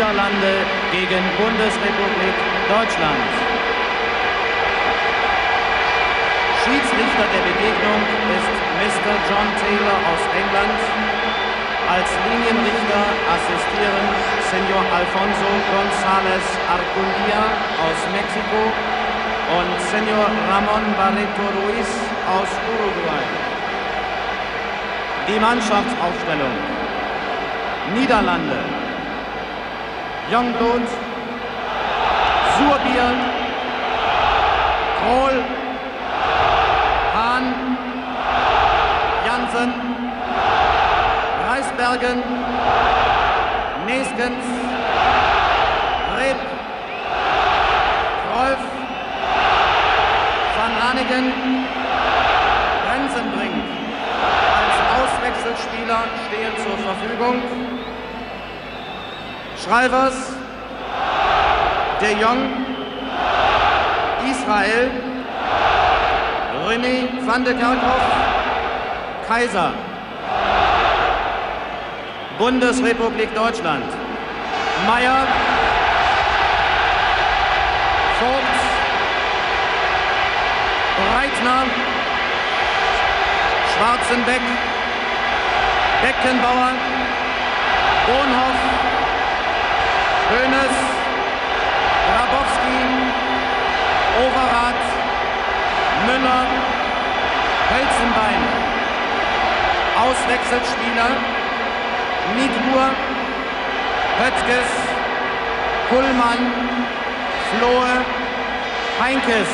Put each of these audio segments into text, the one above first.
Niederlande gegen Bundesrepublik Deutschland. Schiedsrichter der Begegnung ist Mr. John Taylor aus England. Als Linienrichter assistieren Senor Alfonso González Arcundia aus Mexiko und Senor Ramón Barreto Ruiz aus Uruguay. Die Mannschaftsaufstellung: Niederlande, Youngblood, Suurbier, Krol, Hahn, Jansen, Reisbergen, Neeskens, Reep, Cruyff, Van Hanegem, Rensenbrink als Auswechselspieler stehen zur Verfügung. Schreivers, De Jong, Israel, René van de Kerkhoff, Kaiser. Bundesrepublik Deutschland: Meyer, Vogt, Breitner, Schwarzenbeck, Beckenbauer, Bonhoff, Hoeneß, Grabowski, Overath, Müller, Hölzenbein. Auswechselspieler: Niedbuhr, Höttges, Kullmann, Flohe, Heinkes.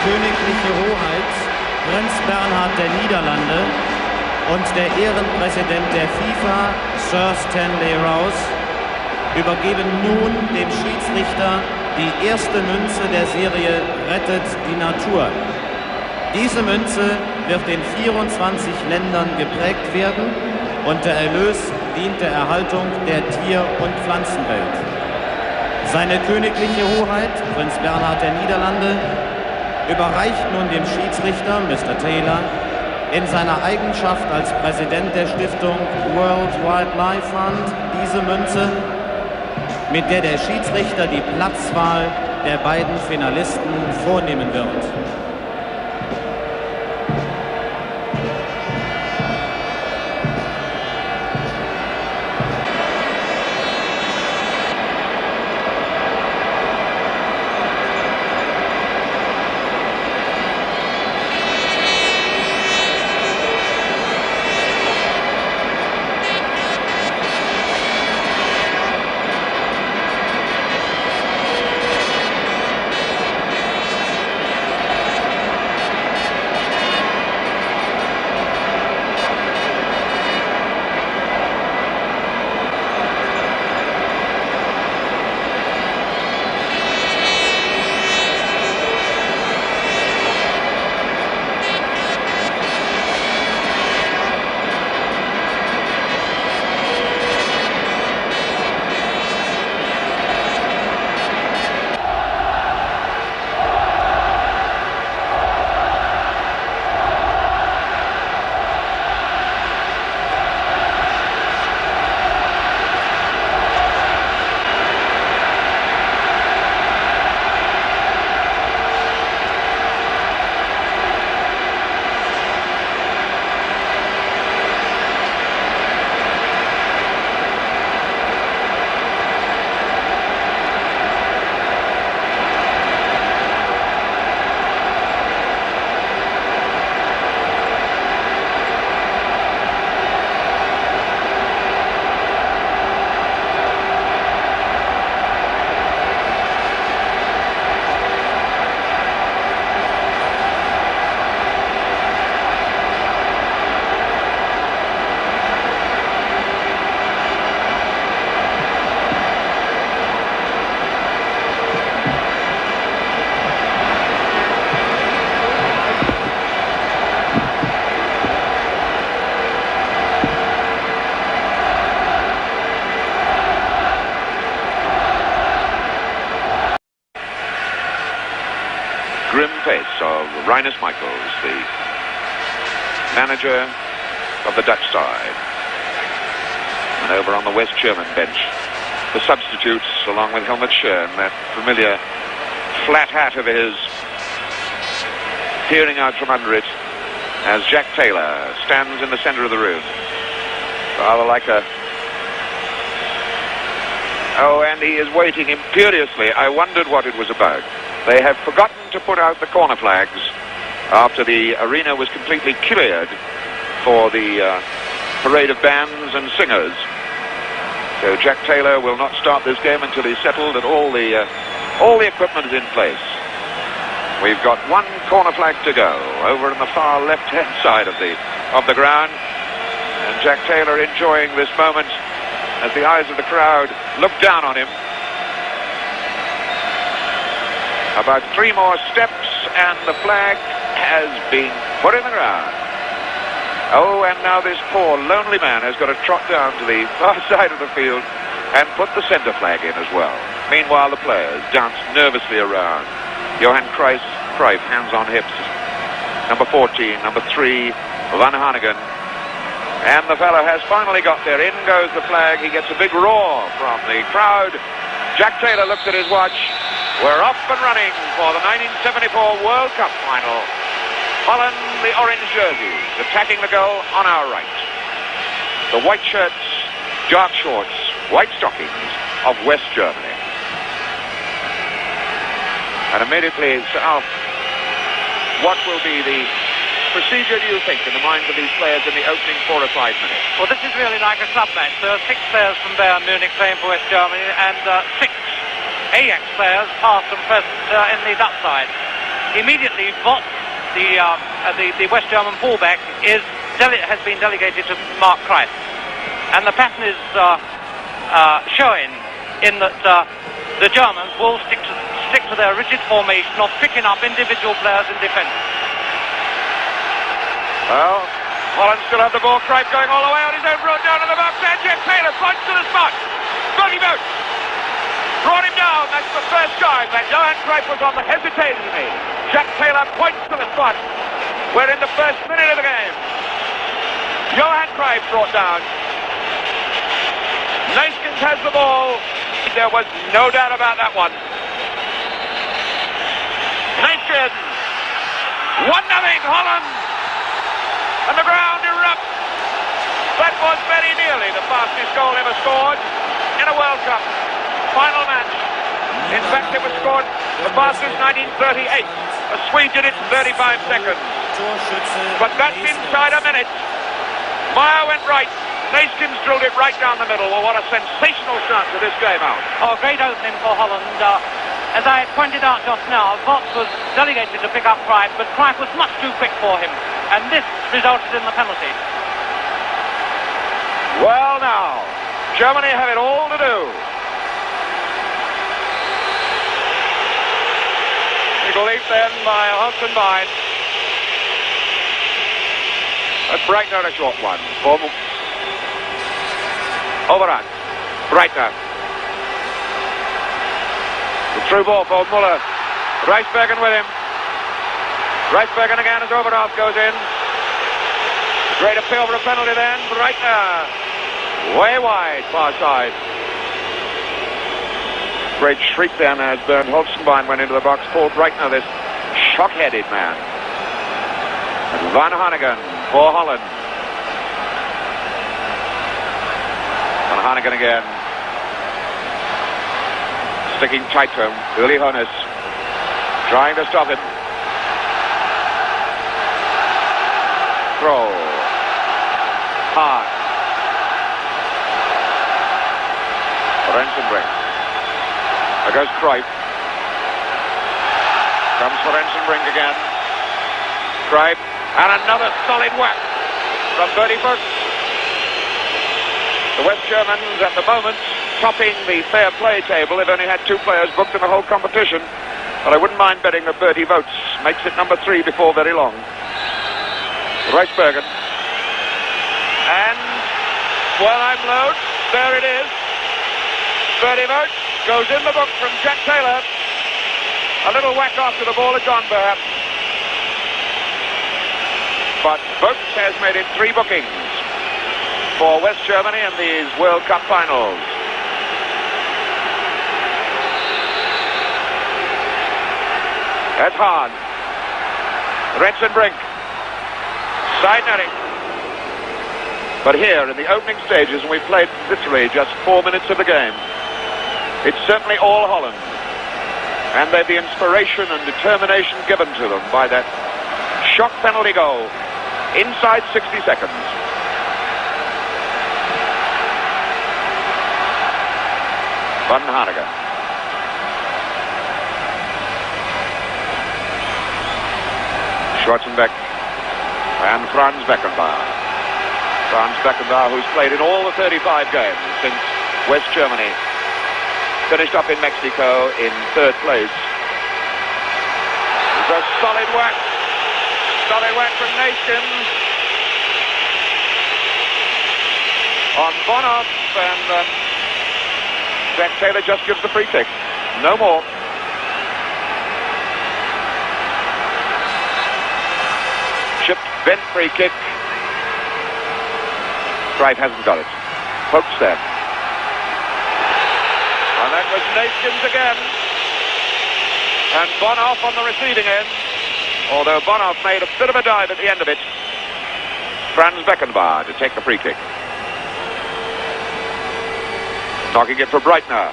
königliche Hoheit, Prinz Bernhard der Niederlande und der Ehrenpräsident der FIFA, Sir Stanley Rouse, übergeben nun dem Schiedsrichter die erste Münze der Serie Rettet die Natur. Diese Münze wird in 24 Ländern geprägt werden und der Erlös dient der Erhaltung der Tier- und Pflanzenwelt. Seine königliche Hoheit, Prinz Bernhard der Niederlande, überreicht nun dem Schiedsrichter, Mr. Taylor, in seiner Eigenschaft als Präsident der Stiftung World Wildlife Fund diese Münze, mit der der Schiedsrichter die Platzwahl der beiden Finalisten vornehmen wird. Of Rinus Michels, the manager of the Dutch side. And over on the West German bench, the substitutes, along with Helmut Schön, that familiar flat hat of his, peering out from under it, as Jack Taylor stands in the center of the room. Rather like a... Oh, and he is waiting imperiously. I wondered what it was about. They have forgotten to put out the corner flags after the arena was completely cleared for the parade of bands and singers. So Jack Taylor will not start this game until he's settled that all the equipment is in place. We've got one corner flag to go over on the far left-hand side of the ground, and Jack Taylor enjoying this moment as the eyes of the crowd look down on him. About 3 more steps and the flag has been put in the ground. Oh, and now this poor lonely man has got to trot down to the far side of the field and put the centre flag in as well. Meanwhile, the players dance nervously around. Johan Cruyff, hands on hips. Number 14, number 3, Van Hanegem. And the fellow has finally got there. In goes the flag. He gets a big roar from the crowd. Jack Taylor looks at his watch. We're off and running for the 1974 World Cup final. Holland, the orange jerseys, attacking the goal on our right. The white shirts, dark shorts, white stockings of West Germany. And immediately, what will be the procedure, do you think, in the minds of these players in the opening 4 or 5 minutes? Well, this is really like a club match. There are 6 players from Bayern Munich playing for West Germany and 6 Ajax players, past and present, in the Dutch side. immediately Vott, the West German fullback, has been delegated to Mark Cruyff. And the pattern is showing in that the Germans will stick to their rigid formation of picking up individual players in defence. Well, Holland still have the ball. Cruyff going all the way on his own road down to the box. And Jeff Taylor points to the spot. 30 votes. Brought him down. That's the first time that Johan Cruyff was on the hesitantly. Jack Taylor points to the spot. We're in the first minute of the game. Johan Cruyff brought down. Neeskens has the ball. There was no doubt about that one. Neeskens. 1-0 Holland. And the ground erupts. That was very nearly the fastest goal ever scored in a World Cup final match. In fact, it was scored the fastest 1938. A Swede did it in 35 seconds. But that's inside a minute. Meyer went right. Neeskens drilled it right down the middle. Well, what a sensational start to this game out. Oh, great opening for Holland. As I had pointed out just now, Vott was delegated to pick up Cruyff, but Cruyff was much too quick for him. And this resulted in the penalty. Well, now, Germany have it all to do. Eagle leap then by Holzenbein. That's Breitner, a short one. Overrun. Breitner. The through ball for Muller. Reisbergen with him. Reisbergen again as Overhoff goes in. Great appeal for a penalty then. Breitner. Way wide, far side. Great shriek then as Bernd Holzenbein went into the box. Paul Breitner, this shock-headed man. And Van Hanegem for Holland. Van Hanegem again. Sticking tight to him. Uli Hoeneß trying to stop him. Throw. Hard. Rensenbrink. There goes Cruyff. Comes for Rensenbrink again. Cruyff. And another solid whack from Bertie Vogt. The West Germans at the moment topping the fair play table. They've only had 2 players booked in the whole competition. But I wouldn't mind betting that Bertie Vogt makes it number 3 before very long. Reisbergen. And Wellheim-Load. There it is. Bertie Vogt goes in the book from Jack Taylor. A little whack after the ball had gone, perhaps. But Vogt has made it 3 bookings for West Germany in these World Cup finals. That's hard. Rensenbrink. Side netting. But here in the opening stages, and we've played literally just 4 minutes of the game, it's certainly all Holland. And they've the inspiration and determination given to them by that shock penalty goal inside 60 seconds. Van Hanegem. Schwarzenbeck and Franz Beckenbauer. Franz Beckenbauer, who's played in all the 35 games since West Germany finished up in Mexico in 3rd place. It's a solid whack. Solid whack from Neeskens on Bonhoff, and Jack Taylor just gives the free kick. No more. Chipped, bent free kick. Cruyff hasn't got it. Pokes there. And that was Neeskens again. And Bonhoff on the receiving end. Although Bonhoff made a bit of a dive at the end of it. Franz Beckenbauer to take the free kick. Knocking it for Breitner.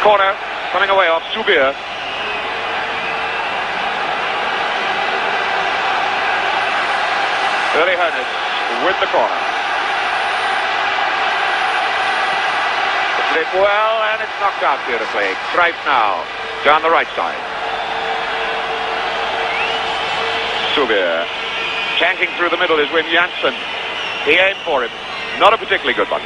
Corner, coming away off Subir. Uli Hoeneß with the corner. Puts it well, and it's knocked out beautifully. Cruyff now, down the right side. Subier. Tanking through the middle is Wim Janssen. He aimed for him. Not a particularly good one.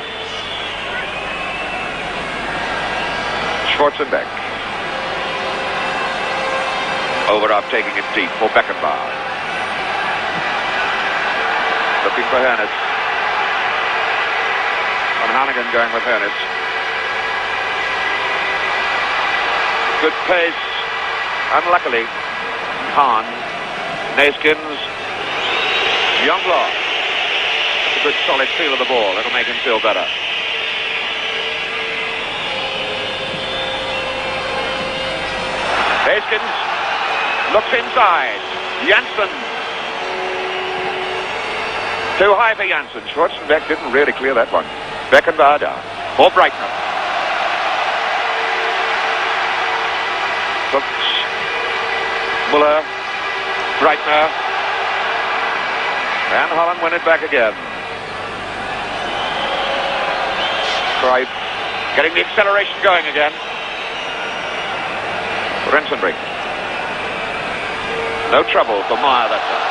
Schwarzenbeck. Over up, taking it deep for Beckenbauer. Looking for Hernitz. Van Hanegem going with Hernitz. Good pace. Unluckily, Hahn. Neeskens. Youngblood. A good solid feel of the ball. It'll make him feel better. Neeskens looks inside. Janssen. Too high for Janssen. Schwarzenbeck didn't really clear that one. Beckenbauer down. Paul Breitner. Cooks. Muller. Breitner. And Holland win it back again. Cruyff getting the acceleration going again. Rensenbrink. No trouble for Meyer that time.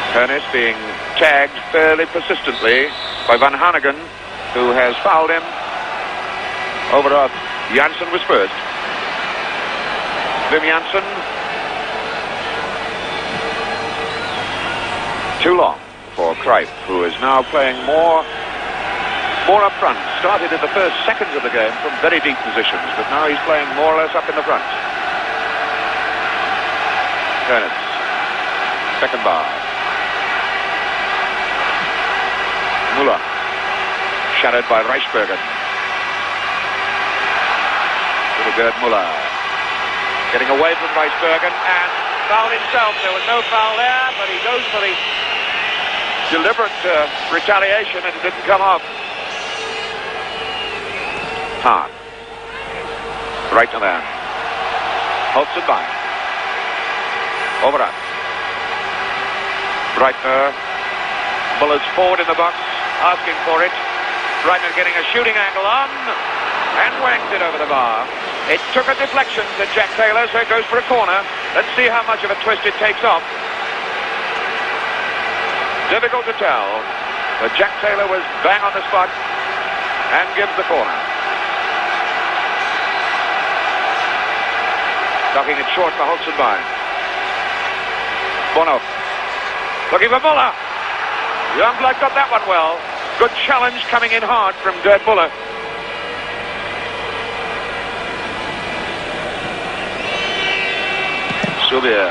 Hernitz being tagged fairly persistently by Van Hanegem, who has fouled him. Over up, Janssen was first. Wim Janssen. Too long for Cruyff, who is now playing more up front. Started in the first seconds of the game from very deep positions, but now he's playing more or less up in the front. Hernitz. Beckenbauer. Muller. Shadowed by Reichbergen. Little Gerd Müller. Getting away from Reichbergen and fouled himself. There was no foul there, but he goes for the deliberate retaliation and it didn't come off. Hahn. Right to there. Holzenbein. Over up. Breitner. Muller's forward in the box, asking for it. Breitner getting a shooting angle on and whacked it over the bar. It took a deflection to Jack Taylor, so it goes for a corner. Let's see how much of a twist it takes off. Difficult to tell, but Jack Taylor was bang on the spot and gives the corner. Knocking it short for Holzenbein. Bono. Looking for Muller. Youngblood got that one well. Good challenge coming in hard from Gerd Müller. Subier.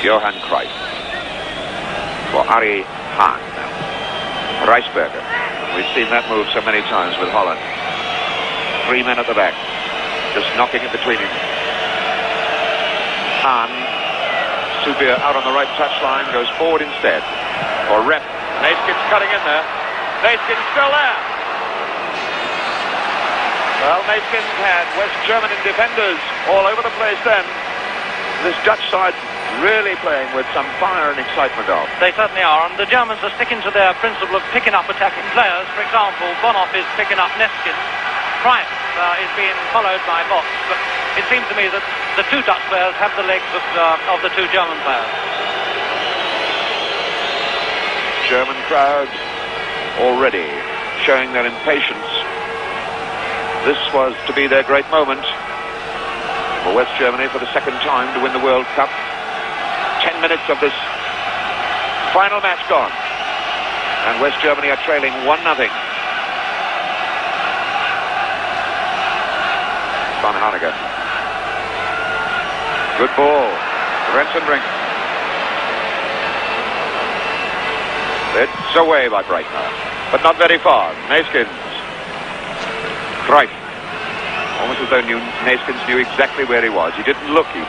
Johan Cruyff. For Ari Hahn. Reichberger. We've seen that move so many times with Holland. 3 men at the back. Just knocking it between him. Hahn. Subier out on the right touchline. Goes forward instead. For Rep. Neeskens cutting in there. Neeskens still there. Well, Neeskens had West German defenders all over the place then. This Dutch side really playing with some fire and excitement of. They certainly are, and the Germans are sticking to their principle of picking up attacking players. For example, Bonhoff is picking up Neeskens. Cruyff is being followed by Box, but it seems to me that the two Dutch players have the legs of the two German players. German crowd already showing their impatience. This was to be their great moment for West Germany for the second time to win the World Cup. 10 minutes of this final match gone, and West Germany are trailing 1-0. Van Hanegem. Good ball. Rensenbrink. It's away by Breitner, but not very far. Neeskens. Cruyff. Almost as though Neeskens knew exactly where he was. He didn't look even.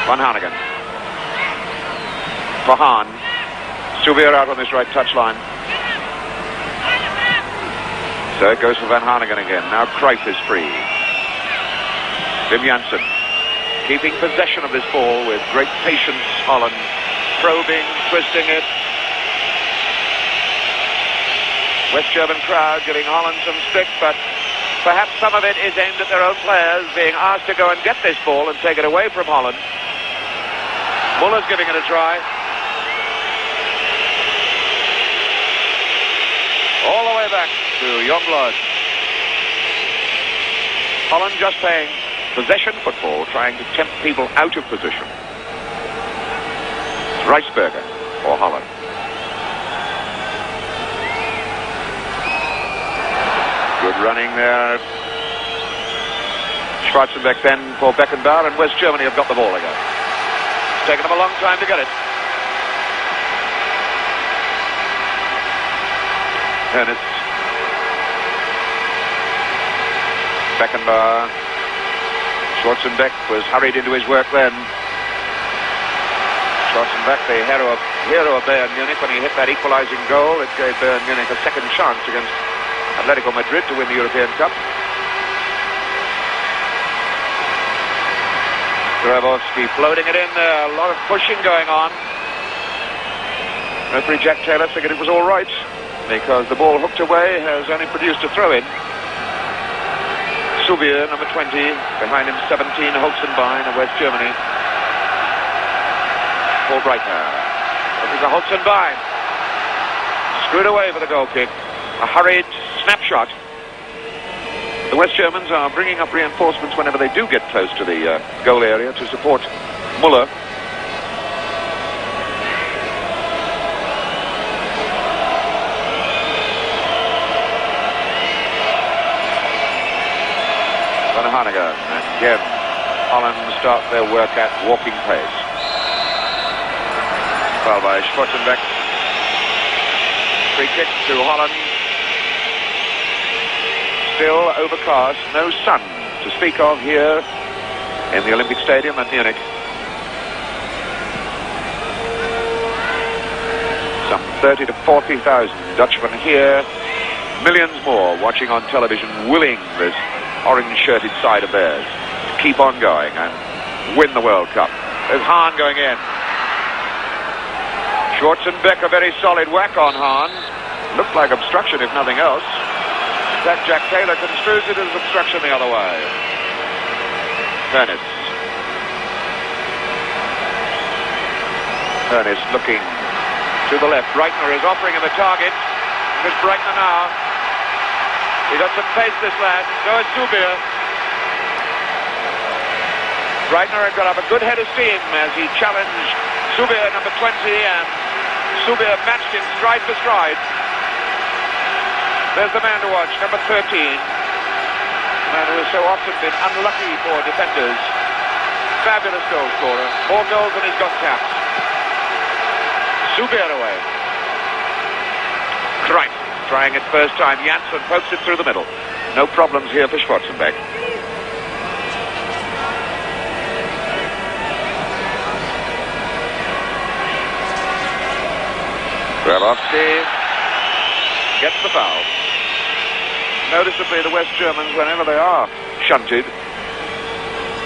Van Hanegem. For Hahn. Subier out on this right touchline. So it goes for Van Hanegem again. Now Cruyff is free. Wim Janssen keeping possession of this ball with great patience, Holland, probing, twisting it. West German crowd giving Holland some stick, but perhaps some of it is aimed at their own players, being asked to go and get this ball and take it away from Holland. Muller's giving it a try. All the way back to Youngblood. Holland just playing possession football, trying to tempt people out of position. It's Reisberger for Holland. Good running there. Schwarzenbeck then for Beckenbauer, and West Germany have got the ball again. It's taken them a long time to get it. Ernest. Beckenbauer. Schwarzenbeck was hurried into his work then. Schwarzenbeck, the hero of Bayern Munich, when he hit that equalising goal, it gave Bayern Munich a second chance against Atletico Madrid to win the European Cup. Grabowski floating it in there, a lot of pushing going on. Referee Jack Taylor figured it was all right because the ball hooked away has only produced a throw-in. Subier, number 20, behind him 17, Holzenbein of West Germany. Paul Breitner. This is a Holzenbein. Screwed away for the goal kick. A hurried snapshot. The West Germans are bringing up reinforcements whenever they do get close to the goal area to support Muller. Van Hanegem, and again Holland start their work at walking pace. Foul by Schwarzenbeck. Free kick to Holland. Still overcast, no sun to speak of here in the Olympic Stadium at Munich. Some 30 to 40,000 Dutchmen here, millions more watching on television, willing this orange-shirted side of theirs to keep on going and win the World Cup. There's Hahn going in. Schwarzenbeck, a very solid whack on Hahn. Looked like obstruction if nothing else. That Jack Taylor construes it as obstruction the other way. Ernest. Ernest looking to the left. Breitner is offering him a target. Here's Breitner now. He got some pace, this lad. So is Subier. Breitner had got up a good head of steam as he challenged Subier, number 20, and Subier matched him stride for stride. There's the man to watch, number 13. The man who has so often been unlucky for defenders. Fabulous goal scorer. More goals than he's got caps. Subier away. Cruyff trying it first time. Janssen pokes it through the middle. No problems here for Schwarzenbeck. Grabowski gets the foul. Noticeably, the West Germans, whenever they are shunted,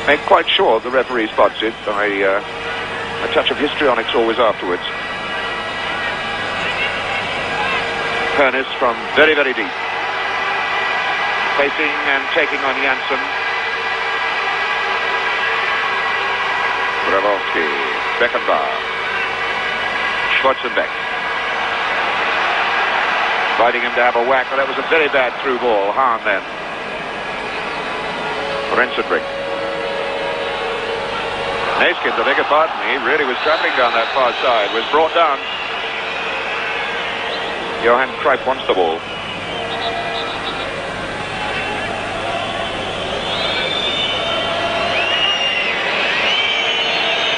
make quite sure the referee spots it by a touch of histrionics always afterwards. Ernest from very, very deep. Facing and taking on Janssen. Grabowski, Beckenbauer, Schwarzenbeck. Inviting him to have a whack, but that was a very bad through ball. Hahn then. Rensenbrink. Neeskens, I beg your pardon, he really was travelling down that far side, was brought down. Johan Cruyff wants the ball.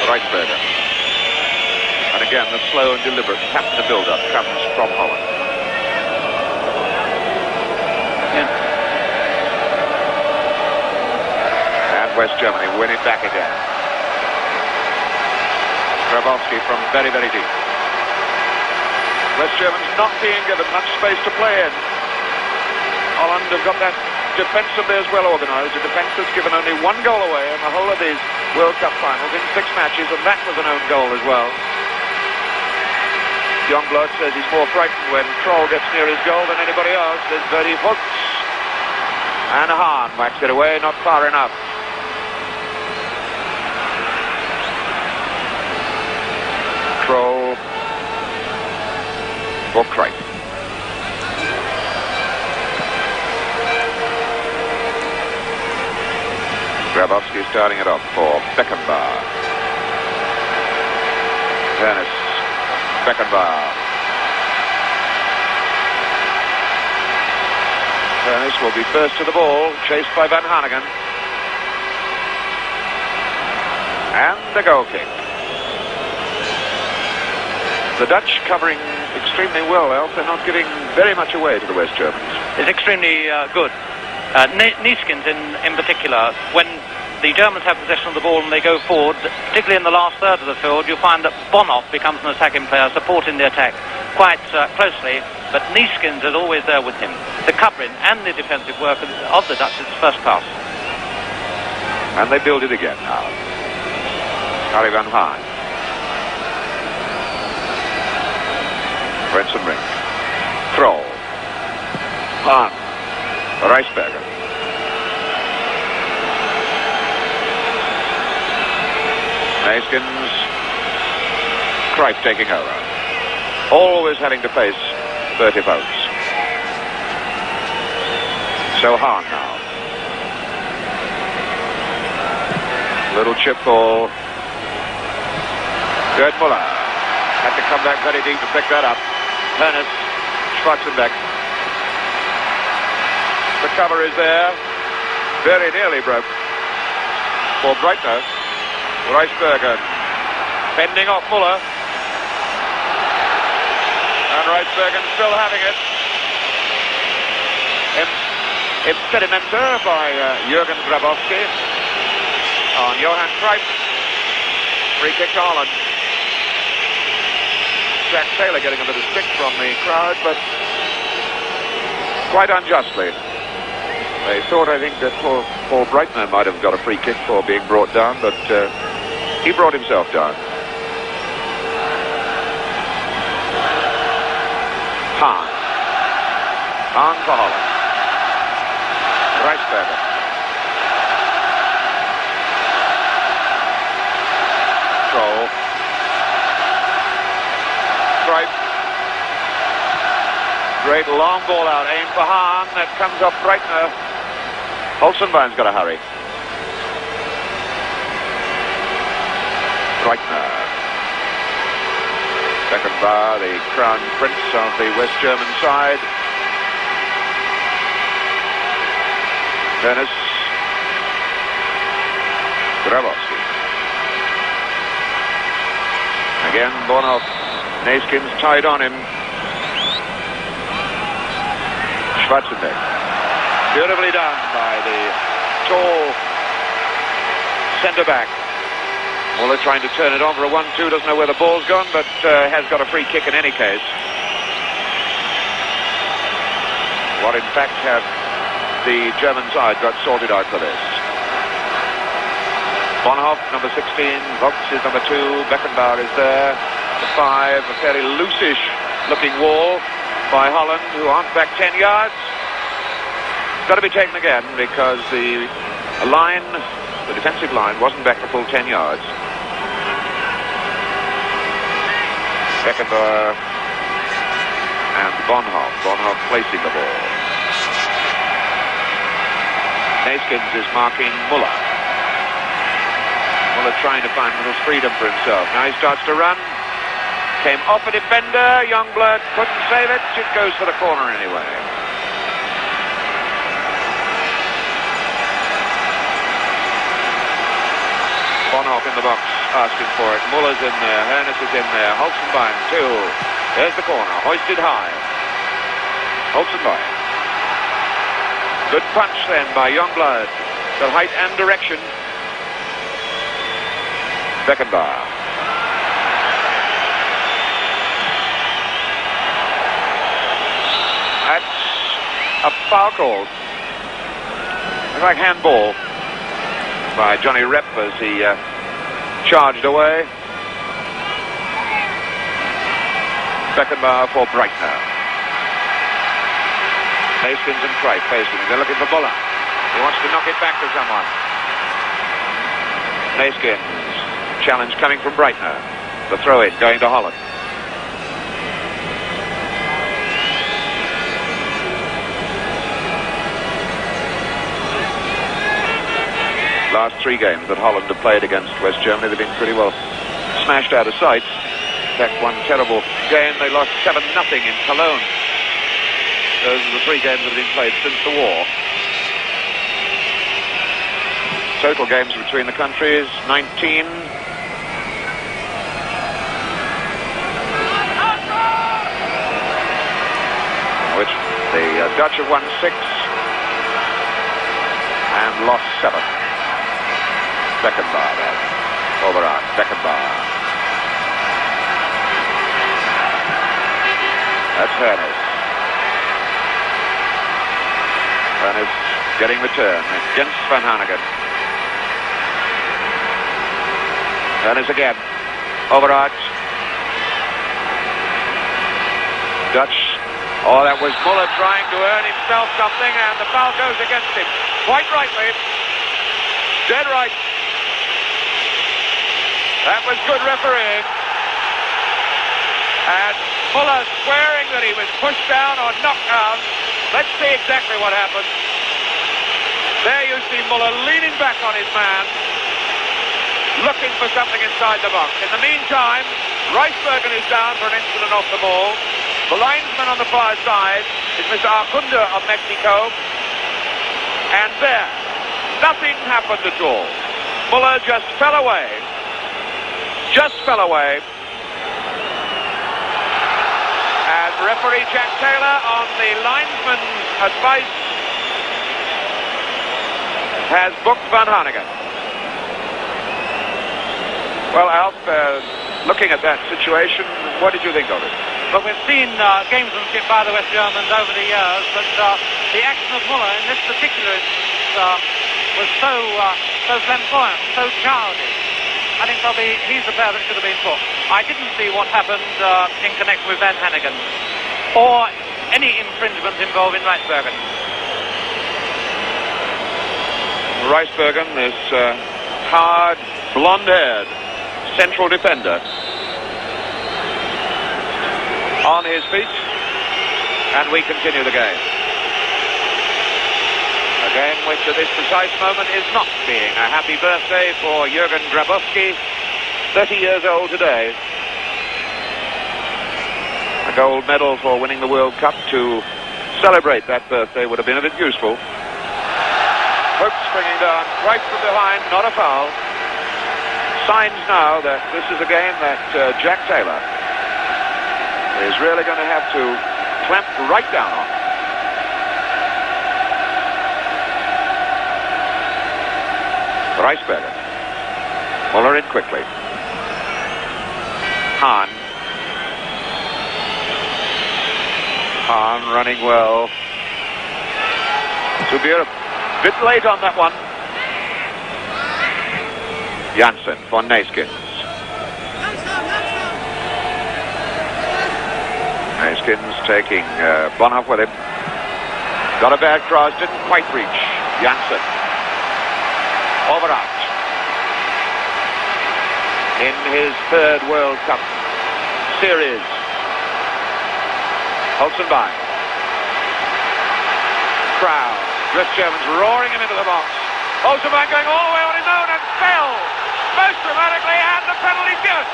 Reisberger. And again, the slow and deliberate pattern of build-up comes from Holland. And West Germany win it back again. Grabowski from very, very deep. West Germans not being given much space to play in. Holland have got that defensively as well organised. A defence that's given only one goal away in the whole of these World Cup finals in 6 matches, and that was an own goal as well. Youngblood says he's more frightened when Kroll gets near his goal than anybody else. There's Bertie Hooks. And Hahn whacks it away, not far enough. Kroll for Cruyff. Grabowski starting it off for Beckenbauer. Dennis. Beckenbauer. Dennis will be first to the ball, chased by Van Hanegem. And the goal kick. The Dutch covering extremely well, Alf. They're not giving very much away to the West Germans. It's extremely good. Neeskens in particular, when the Germans have possession of the ball and they go forward, particularly in the last third of the field, you'll find that Bonhoff becomes an attacking player, supporting the attack quite closely, but Neeskens is always there with him. The covering and the defensive work of the Dutch is first class. And they build it again now. Harry van Haan. Rensenbrink. Kroll. Hahn. Reisberger. Neeskens. Cruyff taking over. Always having to face Bertie Hooks. So Hahn now. Little chip ball. Gerd Müller. Had to come back very deep to pick that up. Tennis. Schwarzenbeck. The cover is there. Very nearly broke. For Breitner. Reisberger. Fending off Muller. And Reisbergen still having it. Impedimenta by Jürgen Grabowski on Johan Cruyff. Free kick to Holland. Jack Taylor getting a bit of stick from the crowd, but quite unjustly. They thought, I think, that Paul Breitner might have got a free kick for being brought down, but he brought himself down. Hahn for Holland. Reisberger. Kroll. Cruyff. Great long ball out, aim for Hahn. That comes off Breitner. Holzenbein's got to hurry. Breitner. Beckenbauer, the crown prince of the West German side. Dennis. Grabowski. Again, Bonhoff. Neeskens tied on him. Schwarzenbeck. Beautifully done by the tall centre-back. Muller trying to turn it on for a 1-2. Doesn't know where the ball's gone, but has got a free kick in any case. What in fact have the German side got sorted out for this? Bonhoff, number 16. Vox is number 2. Beckenbauer is there. The 5, a fairly loosish looking wall by Holland, who aren't back 10 yards. Got to be taken again because the defensive line wasn't back the full 10 yards. Beckenbauer and Bonhoff. Bonhoff placing the ball. Neeskens is marking Muller. Muller trying to find a little freedom for himself. Now he starts to run. Came off a defender. Youngblood couldn't save it. It goes for the corner anyway. Bonhoff in the box asking for it. Muller's in there. Hernes is in there. Holzenbein too. There's the corner. Hoisted high. Holzenbein. Good punch then by Youngblood. Got height and direction. Beckenbauer. That's a foul call. It's like handball by Johnny Rep as he charged away. Beckenbauer for Breitner. Neeskens and Cruyff facing. They're looking for Muller. He wants to knock it back to someone. Neeskens. Challenge coming from Breitner. The throw-in going to Holland. Last 3 games that Holland have played against West Germany, they've been pretty well smashed out of sight. In fact, one terrible game, they lost 7-0 in Cologne. Those are the 3 games that have been played since the war. Total games between the countries, 19. Which the Dutch have won 6 and lost 7. Beckenbauer there. Overarch, Beckenbauer. That's Hernes. Hernes getting the turn against Van Hanegem. Hernes again. Overarch. Dutch. Oh, that was Muller trying to earn himself something, and the foul goes against him. Quite rightly. Dead right. That was good refereeing. And Muller swearing that he was pushed down or knocked down. Let's see exactly what happened. There you see Muller leaning back on his man, looking for something inside the box. In the meantime, Reisbergen is down for an incident off the ball. The linesman on the far side is Mr. Arcunda of Mexico. And there, nothing happened at all. Muller just fell away. Just fell away. And referee Jack Taylor, on the linesman's advice, has booked Van Hanegem. Well, Alf, looking at that situation, what did you think of it? But we've seen gamesmanship by the West Germans over the years, but the action of Muller in this particular instance was so flamboyant, so childish. I think probably he's the player that should have been booked. I didn't see what happened in connection with Van Hanegem or any infringement involving Reisbergen. Reisbergen, this hard, blonde-haired central defender, on his feet, and we continue the game. A game which at this precise moment is not being a happy birthday for Jürgen Grabowski, 30 years old today. A gold medal for winning the World Cup. To celebrate that birthday would have been a bit useful. Hope springing down right from behind, not a foul. Signs now that this is a game that Jack Taylor is really going to have to clamp right down on. Reisbergen. Muller in quickly. Hahn. Hahn running well. To be a bit late on that one. Janssen for Neeskens. Neeskens taking Bonhoff with him. Got a bad cross, didn't quite reach. Janssen. Overarch. In his 3rd World Cup series. Holzenbein. Crowd. West Germans roaring him into the box. Holzenbein going all the way on his own and fell. Most dramatically, and the penalty given.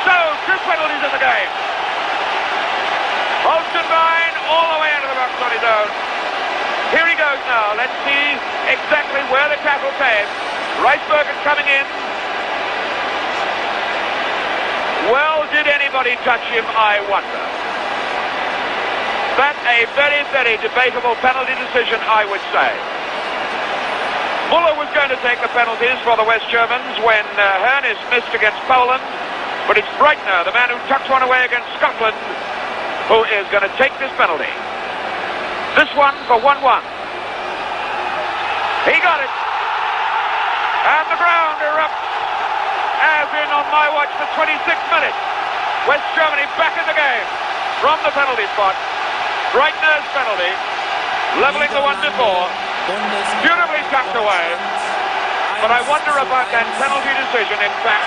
So, 2 penalties in the game. Holzenbein all the way into the box on his own. Here he goes now. Let's see exactly where the tackle came. Reisbergen coming in. Well, did anybody touch him, I wonder. That's a very, very debatable penalty decision, I would say. Muller was going to take the penalties for the West Germans when Hernes missed against Poland, but it's Breitner, the man who tucked one away against Scotland, who is going to take this penalty. This one for 1-1. He got it. And the ground erupts, as in on my watch, the 26th minute. West Germany back in the game. from the penalty spot. Breitner's penalty, levelling the one before, beautifully tucked away. But I wonder about that penalty decision, in fact.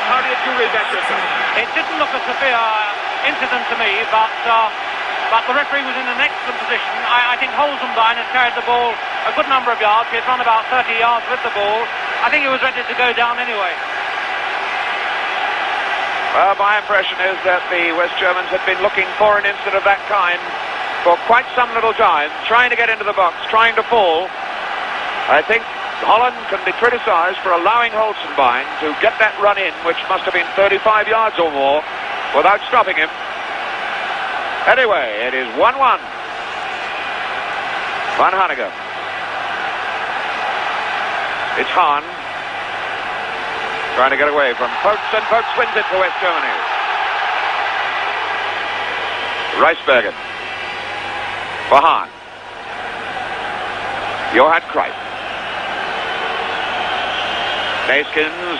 How did you read that, Christian? It didn't look a severe incident to me, but the referee was in an excellent position. I think Holzenbein has carried the ball a good number of yards. He's run about 30 yards with the ball. I think he was ready to go down anyway. Well, my impression is that the West Germans had been looking for an incident of that kind for quite some little time, trying to get into the box, trying to fall. I think Holland can be criticised for allowing Holzenbein to get that run in, which must have been 35 yards or more, without stopping him. Anyway, it is 1-1. Van Hanegem. It's Hahn trying to get away from Pokes, and Pokes wins it for West Germany. Reisbergen for Hahn. Johan Cruyff. Neeskens.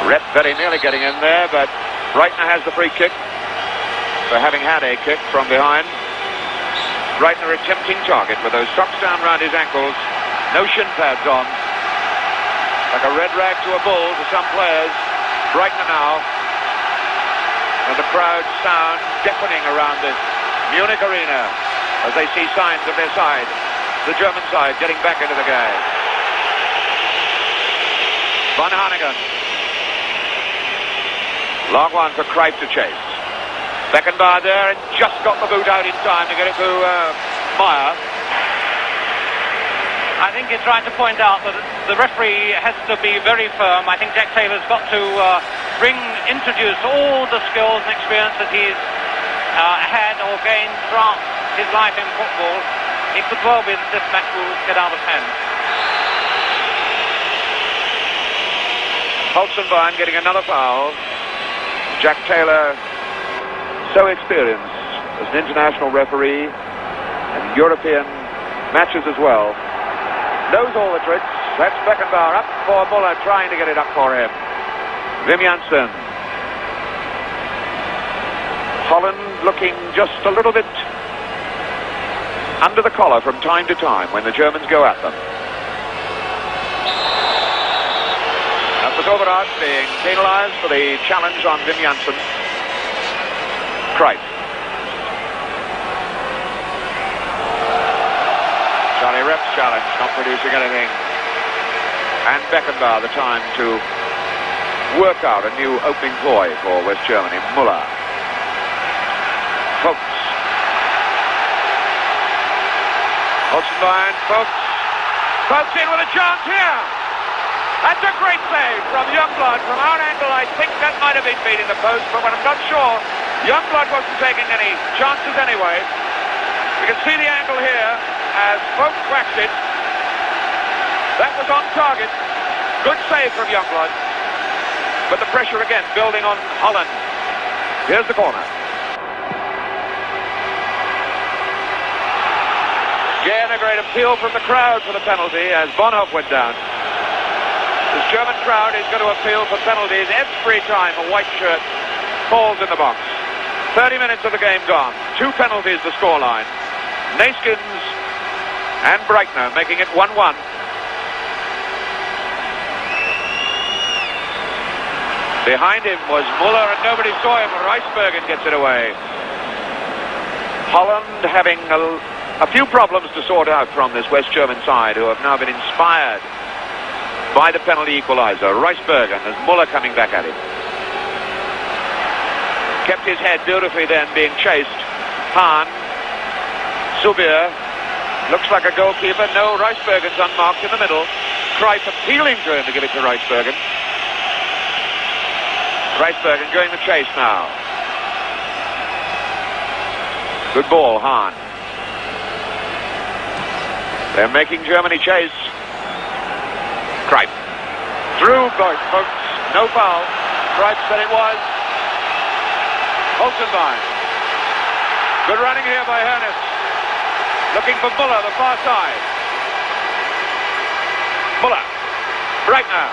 Rep very nearly getting in there, but Breitner has the free kick for having had a kick from behind. Breitner a tempting target with those socks down round his ankles, no shin pads on, like a red rag to a bull to some players. Breitner now, and the crowd sound deafening around this Munich arena as they see signs of their side, the German side, getting back into the game. Van Hanegem. Long one for Cruyff to chase. Beckenbauer there and just got the boot out in time to get it to Meyer. I think it's right to point out that the referee has to be very firm. I think Jack Taylor's got to introduce all the skills and experience that he's had or gained throughout his life in football. It could well be that this match will get out of hand. Holzenbein getting another foul. Jack Taylor, so experienced as an international referee and European matches as well, knows all the tricks. That's Beckenbauer up for Muller, trying to get it up for him. Wim Jansen. Holland looking just a little bit under the collar from time to time when the Germans go at them. That was Overart being penalised for the challenge on Wim Jansen. Cruyff. Charlie Rep's challenge, not producing anything. And Beckenbauer the time to work out a new opening ploy for West Germany. Muller. Pokes. Holzenbein, Pokes in with a chance here. That's a great save from Youngblood. From our angle, I think that might have been beating the post, but I'm not sure. Youngblood wasn't taking any chances anyway. You can see the angle here as Pokes whacked it. That was on target. Good save from Youngblood. But the pressure again building on Holland. Here's the corner. Again, a great appeal from the crowd for the penalty as Bonhoff went down. This German crowd is going to appeal for penalties every time a white shirt falls in the box. 30 minutes of the game gone. 2 penalties the scoreline. Neeskens and Breitner making it 1-1. Behind him was Muller and nobody saw him. Reisbergen gets it away. Holland having a few problems to sort out from this West German side, who have now been inspired by the penalty equaliser. Reisbergen as Muller coming back at him. Kept his head beautifully then, being chased. Hahn. Subir. Looks like a goalkeeper. No, Reisbergen's unmarked in the middle. Cruyff appealing to him to give it to Reisbergen. Reisbergen going the chase now. Good ball, Hahn. They're making Germany chase. Cruyff. Through Pokes. No foul. Cruyff said it was. Holzenbein. Good running here by Hernes. Looking for Muller, the far side. Muller. Breitner.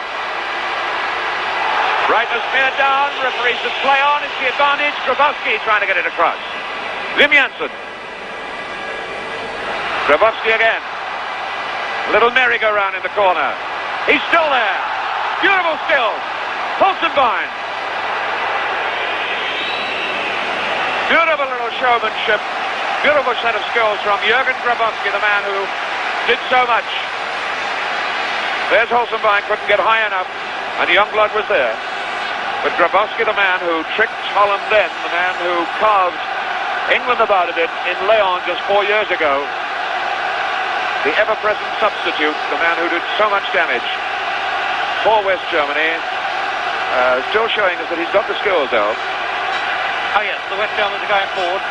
Breitner smeared down, referee says play on, it's the advantage. Grabowski trying to get it across. Wim Janssen. Grabowski again. Little merry-go-round in the corner. He's still there. Beautiful still. Holzenbein. Beautiful little showmanship. Beautiful set of skills from Johan Grabowski, the man who did so much. There's Holzenbein, couldn't get high enough, and Youngblood was there. But Grabowski, the man who tricked Holland then, the man who carved England about it in Leon just 4 years ago, the ever-present substitute, the man who did so much damage for West Germany, still showing us that he's got the skills, though. Oh yes, the West Germans are going forward.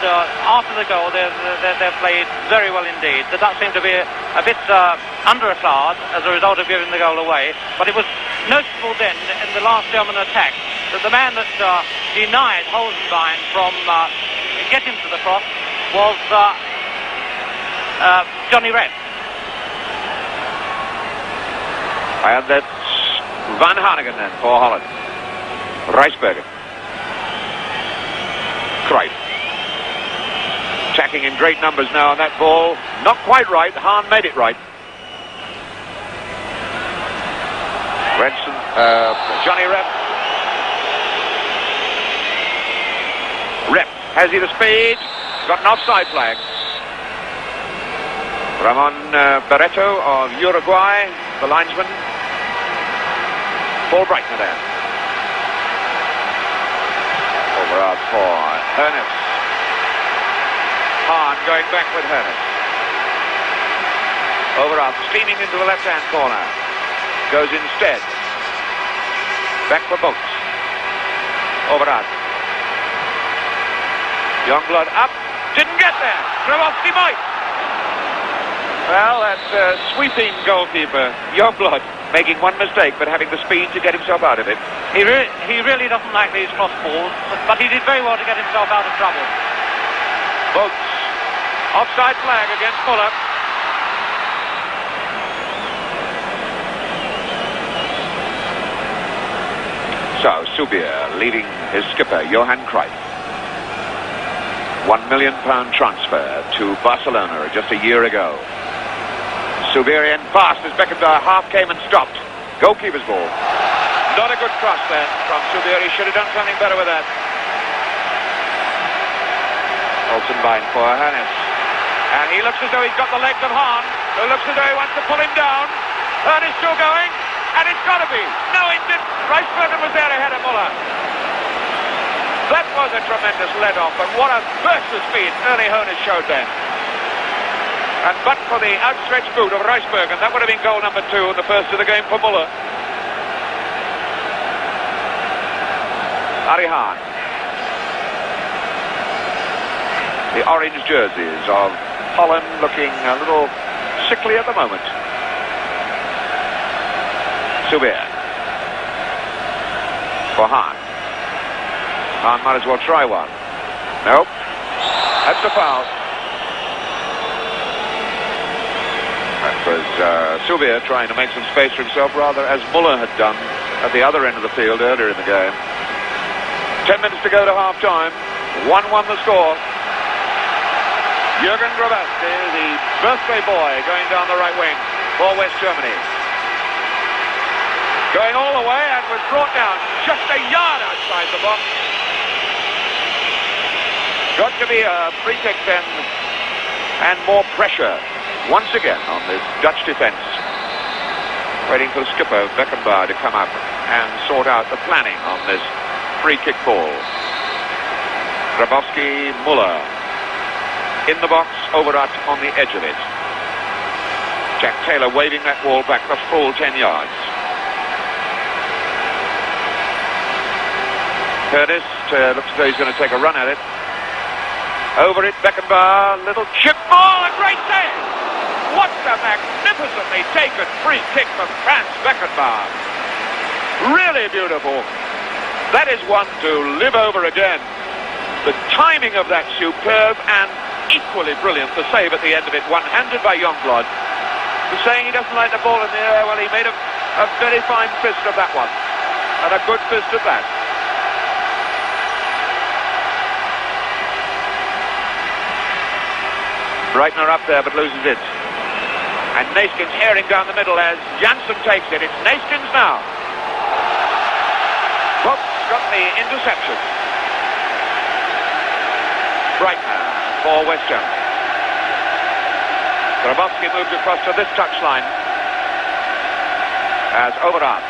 After the goal, they've played very well indeed. The Dutch seem to be a bit under a cloud as a result of giving the goal away. But it was noticeable then in the last German attack that the man that denied Holzenbein from getting to the cross was Johnny Rep. And that's Van Hanegem then for Holland. Rijsbergen. Cruyff. Attacking in great numbers now on that ball. Not quite right. Hahn made it right. Redson, Johnny Rep. Rep. Has he the speed? Got an offside flag. Ramon Barreto of Uruguay, the linesman. Paul Breitner there. Over out for Hernes. Hahn going back with Hernes. Over out, steaming into the left-hand corner. Goes instead. Back for Boats. Over out. Youngblood up. Didn't get there. Grabowski might. Well, that's sweeping goalkeeper Youngblood, making one mistake but having the speed to get himself out of it. He really doesn't like these cross balls, but he did very well to get himself out of trouble. Boats. Offside flag against Muller. So, Subier leaving his skipper, Johan Cruyff. £1 million transfer to Barcelona just a year ago. Subier in fast as Beckenbauer half came and stopped. Goalkeeper's ball. Not a good cross then from Subier. He should have done something better with that. Holzenbein for Hernes. And he looks as though he's got the legs of Hahn, who looks as though he wants to pull him down. Hernes still going, and it's got to be. No, it didn't. Rijsbergen was there ahead of Muller. That was a tremendous let-off, but what a burst of speed early Hernes showed then. And but for the outstretched boot of Rijsbergen, that would have been goal number 2 and the first of the game for Muller. Arie Hahn. The orange jerseys of Holland looking a little sickly at the moment. Subier. For Hahn. Hahn might as well try one. Nope. That's the foul. That was Subier trying to make some space for himself, rather as Muller had done at the other end of the field earlier in the game. 10 minutes to go to half-time. 1-1 the score. Jürgen Grabowski, the birthday boy, going down the right wing for West Germany. Going all the way and was brought down just a yard outside the box. Got to be a free kick then, and more pressure once again on this Dutch defence. Waiting for the skipper, Beckenbauer, to come up and sort out the planning on this free kick ball. Grabowski, Muller in the box, Overath on the edge of it. Jack Taylor waving that ball back the full 10 yards. Curtis looks as though he's going to take a run at it. Over it, Beckenbauer, little chip ball, a great save! What a magnificently taken free kick from Franz Beckenbauer. Really beautiful. That is one to live over again. The timing of that superb and equally brilliant. The save at the end of it, one-handed by Youngblood. For saying he doesn't like the ball in the air, well, he made a very fine fist of that one. and a good fist at that. Breitner up there, but loses it. And Neeskens herring down the middle as Janssen takes it. It's Neeskens now. Fox got the interception. Breitner for West Germany. Grabowski moves across to this touchline as Overath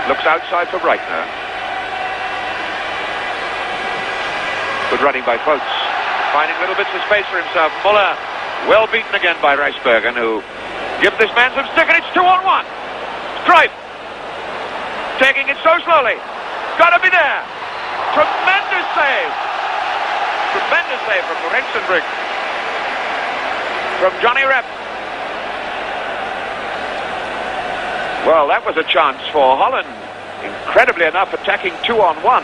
looks outside for Breitner. Good running by Fox, finding little bits of space for himself. Muller, well beaten again by Reisbergen, who gives this man some stick, and it's 2-on-1. Cruyff taking it so slowly. Got to be there. Tremendous save. Tremendous save from Rensenbrink. From Johnny Rep. Well, that was a chance for Holland. Incredibly enough, attacking 2-on-1.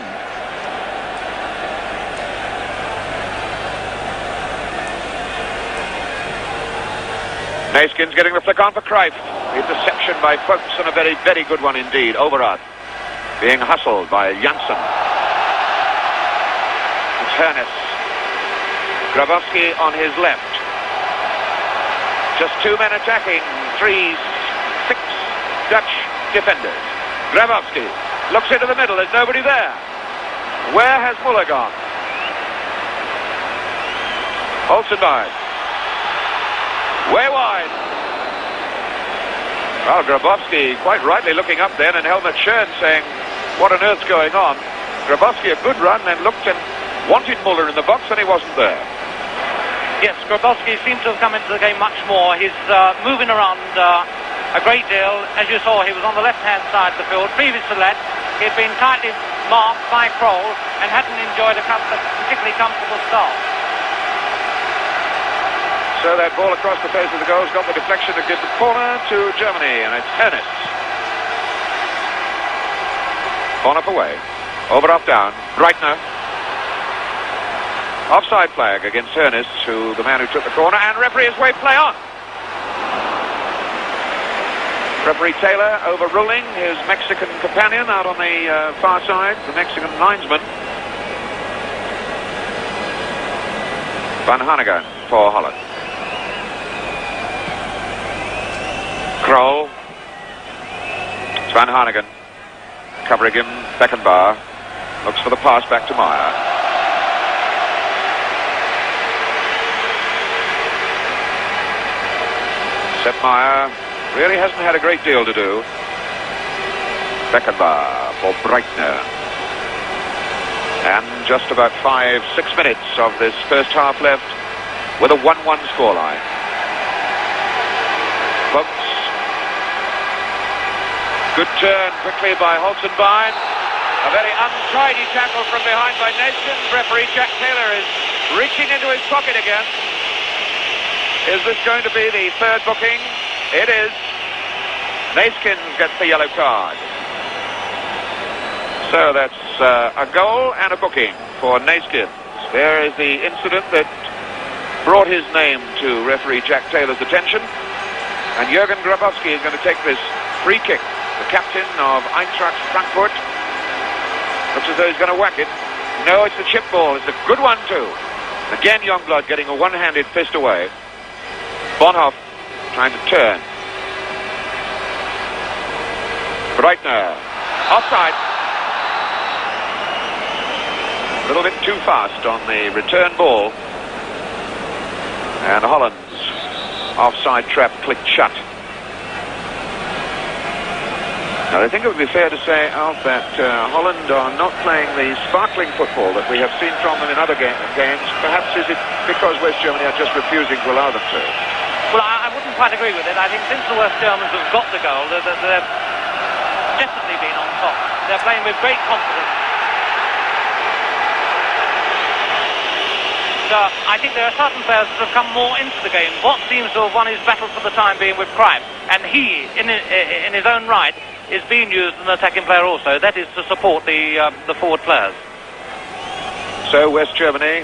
Neeskens getting the flick on for Cruyff. The interception by Fuchs, and a very, very good one indeed. Overath being hustled by Janssen. It's Hernes. Grabowski on his left. Just two men attacking. 3, 6 Dutch defenders. Grabowski looks into the middle. There's nobody there. Where has Muller gone? Holzenbein. Way wide. Well, Grabowski quite rightly looking up then, and Helmut Schön saying, what on earth's going on? Grabowski a good run, and looked and wanted Muller in the box, and he wasn't there. Yes, Grabowski seems to have come into the game much more. He's moving around a great deal. As you saw, he was on the left-hand side of the field. Previous to that, he had been tightly marked by Kroll and hadn't enjoyed a particularly comfortable start. So that ball across the face of the goal has got the deflection to give the corner to Germany, and it's Hernes. Corner away. Overath down. Breitner. Offside flag against Hernes, the man who took the corner, and referee has waved play on. Referee Taylor overruling his Mexican companion out on the far side, the Mexican linesman. Van Hanegem for Holland. Kroll. It's Van Hanegem. Covering him, Beckenbauer. Looks for the pass back to Meyer. Sepp Meyer really hasn't had a great deal to do. Beckenbauer for Breitner. And just about 5-6 minutes of this first half left with a 1-1 scoreline. Folks. Good turn quickly by Holzenbein. A very untidy tackle from behind by Neeskens. Referee Jack Taylor is reaching into his pocket again. Is this going to be the third booking? It is. Neeskens gets the yellow card. So that's a goal and a booking for Neeskens. There is the incident that brought his name to referee Jack Taylor's attention. And Jürgen Grabowski is going to take this free kick. The captain of Eintracht Frankfurt. Looks as though he's going to whack it. No, it's a chip ball. It's a good one too. Again, Youngblood getting a one-handed fist away. Bonhoff trying to turn. Breitner. Offside. A little bit too fast on the return ball. And Holland's offside trap clicked shut. Now, I think it would be fair to say, Alf, that Holland are not playing the sparkling football that we have seen from them in other games. Perhaps is it because West Germany are just refusing to allow them to? Well, I wouldn't quite agree with it. I think since the West Germans have got the goal, they've definitely been on top. They're playing with great confidence. I think there are certain players that have come more into the game. Watt seems to have won his battle for the time being with Cruyff, and he, in his own right, is being used as an attacking player also. That is to support the forward players. So West Germany,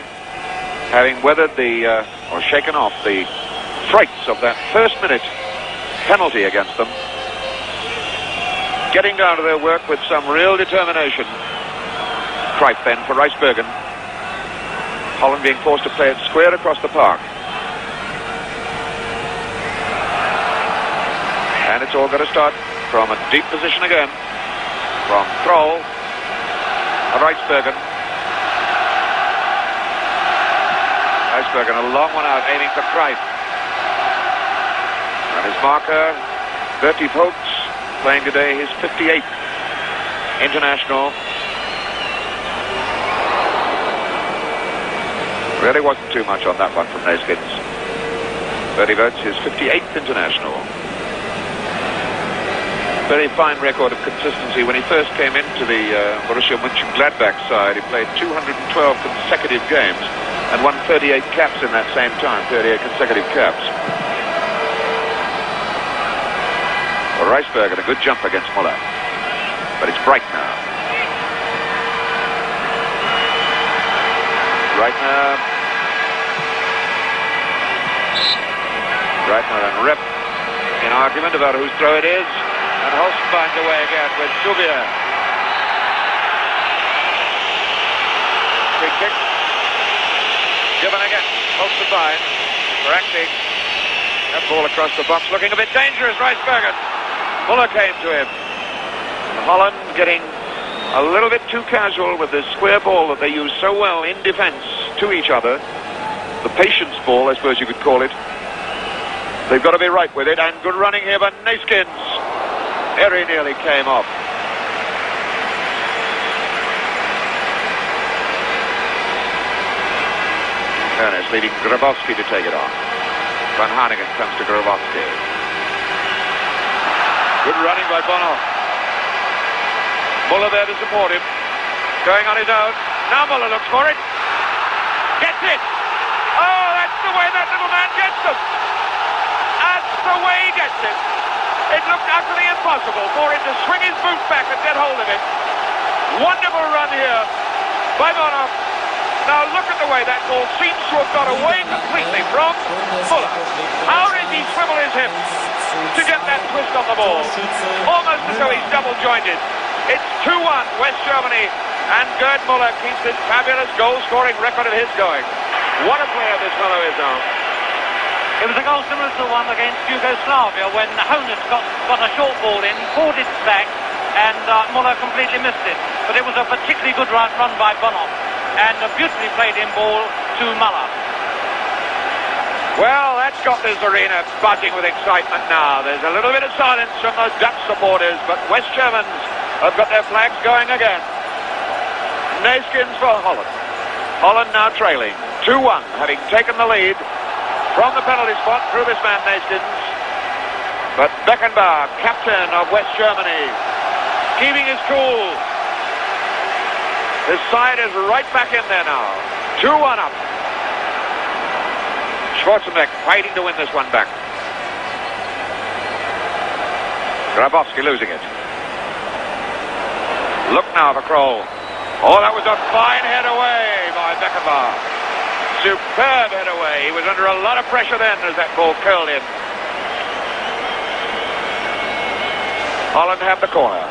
having weathered or shaken off the frights of that first minute penalty against them, getting down to their work with some real determination. Cruyff then for Rijsbergen. Holland being forced to play it square across the park. And it's all going to start from a deep position again. From Kroll. Rijsbergen. Rijsbergen, a long one out, aiming for Cruyff. And his marker, Bertie Vogts, playing today his 58th international. Really wasn't too much on that one from Neeskens. Bertie Vogts, his 58th international. Very fine record of consistency. When he first came into the Borussia Mönchengladbach side, he played 212 consecutive games and won 38 caps in that same time, 38 consecutive caps. Rijsbergen, a good jump against Muller. But it's Breitner. Breitner and Rep in argument about whose throw it is. And Holst finds a way again with Subier. Free kick. Given again. Holst to find. For acting. That ball across the box looking a bit dangerous, Rijsbergen. Muller came to him. And Holland getting a little bit too casual with this square ball that they use so well in defence to each other. The patience ball, I suppose you could call it. They've got to be right with it, and good running here by Neeskens. Very nearly came off. Ernest leaving Grabowski to take it on. Van Hanegem comes to Grabowski. Good running by Bono. Muller there to support him. Going on his own. Now Muller looks for it. Gets it. Oh, that's the way that little man gets them. That's the way he gets it. It looked utterly impossible for him to swing his boot back and get hold of it. Wonderful run here by Bono. Now look at the way that ball seems to have got away completely from Muller. How did he swivel his hips to get that twist on the ball? Almost as though he's double-jointed. It's 2-1 West Germany, and Gerd Müller keeps this fabulous goal-scoring record of his going. What a player this fellow is now. It was a goal similar to the one against Yugoslavia when Honus got a short ball in, caught it back, and Muller completely missed it. But it was a particularly good run by Bono, and a beautifully played in ball to Muller. Well, that's got this arena buzzing with excitement now. There's a little bit of silence from those Dutch supporters, but West Germans have got their flags going again. Neeskens for Holland. Holland now trailing 2-1, having taken the lead from the penalty spot through this man Neeskens. But Beckenbauer, captain of West Germany, keeping his cool. His side is right back in there now. 2-1 up. Schwarzenbeck fighting to win this one back. Grabowski losing it. Look now for Kroll. Oh, that was a fine head away by Beckenbauer. Superb head away. He was under a lot of pressure then as that ball curled in. Holland have the corner.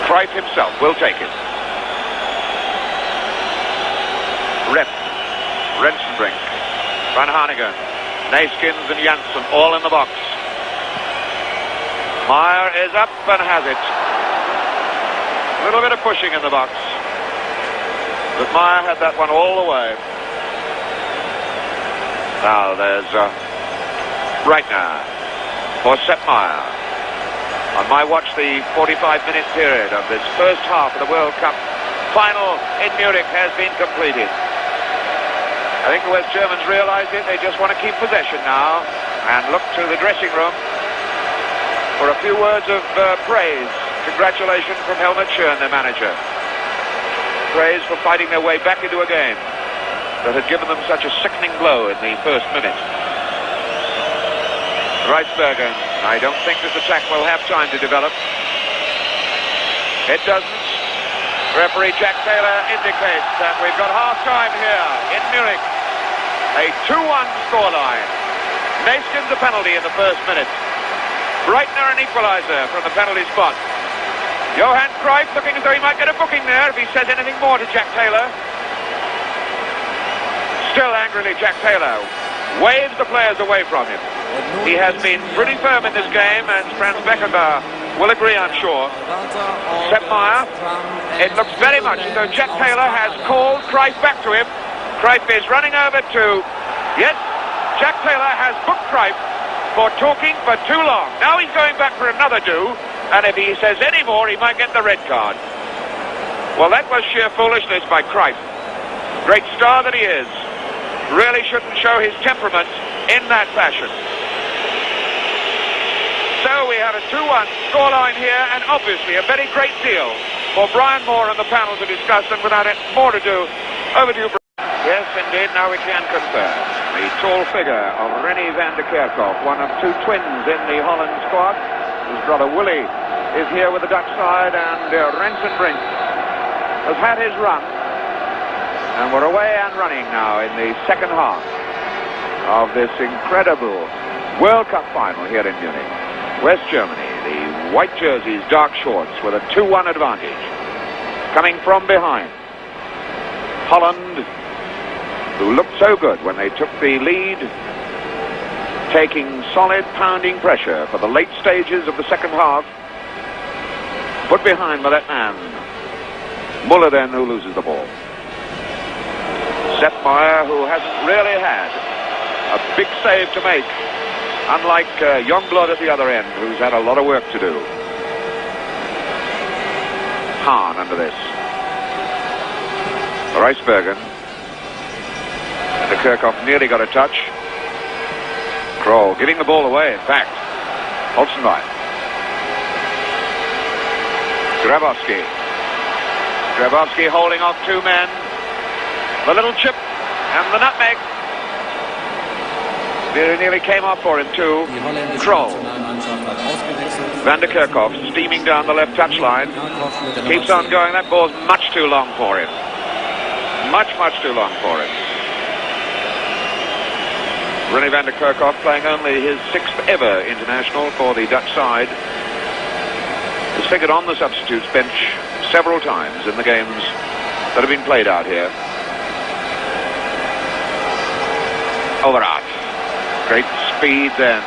Cruyff himself will take it. Rep. Rensenbrink. Van Hanegem. Neeskens and Janssen all in the box. Meyer is up and has it. A little bit of pushing in the box. But Meyer had that one all the way. Now there's Breitner for Sepp Meyer. On my watch, the 45-minute period of this first half of the World Cup final in Munich has been completed. I think the West Germans realise it. They just want to keep possession now and look to the dressing room for a few words of praise. Congratulations from Helmut Schön, their manager. Praise for fighting their way back into a game that had given them such a sickening blow in the first minute. Rijsbergen, I don't think this attack will have time to develop. It doesn't. Referee Jack Taylor indicates that we've got half-time here in Munich. A 2-1 scoreline. Neeskens a penalty in the first minute. Breitner an equaliser from the penalty spot. Johan Cruyff looking as though he might get a booking there if he says anything more to Jack Taylor. Still angrily, Jack Taylor waves the players away from him. He has been pretty firm in this game, and Franz Beckenbauer will agree, I'm sure. Sepp Maier, it looks very much as though Jack Taylor has called Cruyff back to him. Cruyff is running over to... Yes, Jack Taylor has booked Cruyff for talking for too long. Now he's going back for another do, and if he says any more, he might get the red card. Well, that was sheer foolishness by Cruyff. Great star that he is. Really shouldn't show his temperament in that fashion. So we have a 2-1 scoreline here, and obviously a very great deal for Brian Moore and the panel to discuss, and without it more to do, over to you. Yes, indeed, now we can confirm. The tall figure of René van der Kerkhoff, one of two twins in the Holland squad. His brother Willie is here with the Dutch side, and Rensen Brink has had his run. And we're away and running now in the second half of this incredible World Cup final here in Munich. West Germany, the white jerseys, dark shorts, with a 2-1 advantage. Coming from behind. Holland, who looked so good when they took the lead, taking solid pounding pressure for the late stages of the second half. Put behind by that man. Muller then, who loses the ball. Sepp Maier, who hasn't really had a big save to make, unlike Youngblood at the other end, who's had a lot of work to do. Hahn under this. Reisbergen. And the Kirchhoff nearly got a touch. Kroll giving the ball away, in fact. Holzenbein. Grabowski. Grabowski holding off two men. The little chip and the nutmeg. Very nearly came off for him too. Kroll. Van der Kerkhoff steaming down the left touchline. Keeps on going. That ball's much too long for him. Much too long for him. René van der Kerkhoff playing only his 6th ever international for the Dutch side. Has figured on the substitutes bench several times in the games that have been played out here. Overath. Great speed then.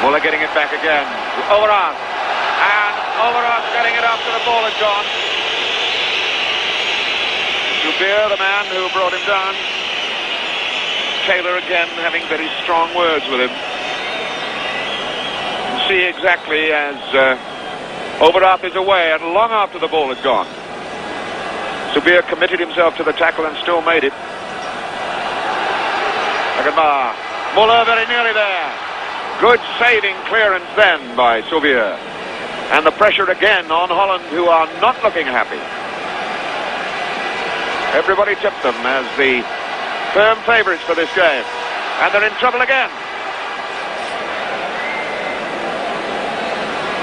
Muller getting it back again. Overath. And Overath getting it after the ball had gone. Zubier, the man who brought him down. Taylor again having very strong words with him. You see exactly as Overath is away and long after the ball had gone. Zubier committed himself to the tackle and still made it. Beckenbauer. Muller very nearly there. Good saving clearance then by Zubier. And the pressure again on Holland, who are not looking happy. Everybody tipped them as the firm favourites for this game. And they're in trouble again.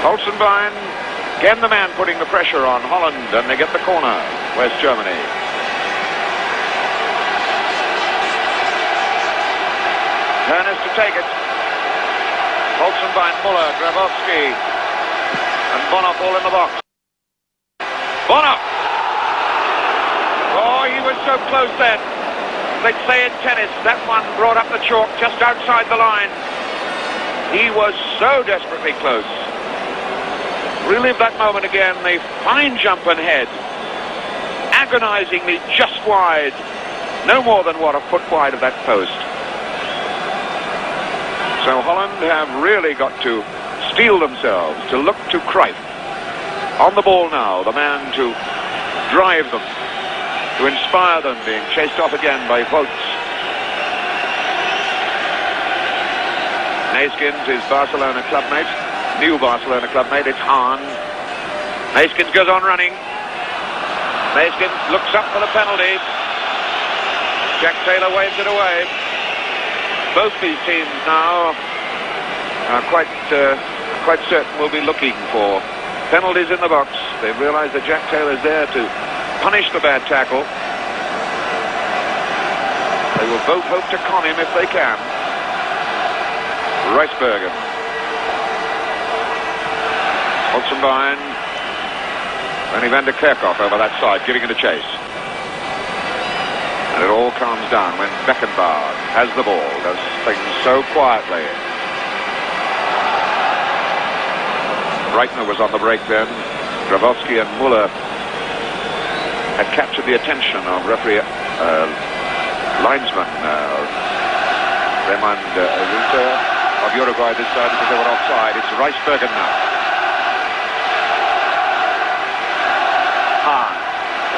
Holzenbein, again the man putting the pressure on Holland, and they get the corner, West Germany. Ernest to take it. Holzenbein, Muller, Grabowski, and Bonhoff all in the box. Bonhoff! Oh, he was so close then. They'd say in tennis, that one brought up the chalk just outside the line. He was so desperately close. Relive that moment again, the fine jump and head. Agonizingly just wide. No more than, what, a foot wide of that post. So Holland have really got to steel themselves, to look to Cruyff. On the ball now, the man to drive them, to inspire them, being chased off again by Votes. Neeskens, his Barcelona clubmate, new Barcelona clubmate, it's Hahn. Neeskens goes on running. Neeskens looks up for the penalty. Jack Taylor waves it away. Both these teams now are quite certain will be looking for penalties in the box. They've realised that Jack Taylor's there to punish the bad tackle. They will both hope to con him if they can. Reisbergen. Holzenbein. Then Van der Kerkhoff over that side, giving it a chase. And it all calms down when Beckenbauer has the ball, does things so quietly. Breitner was on the break then. Grabowski and Muller had captured the attention of referee linesman Raymond of Uruguay this time because they were offside. It's Reisbergen now.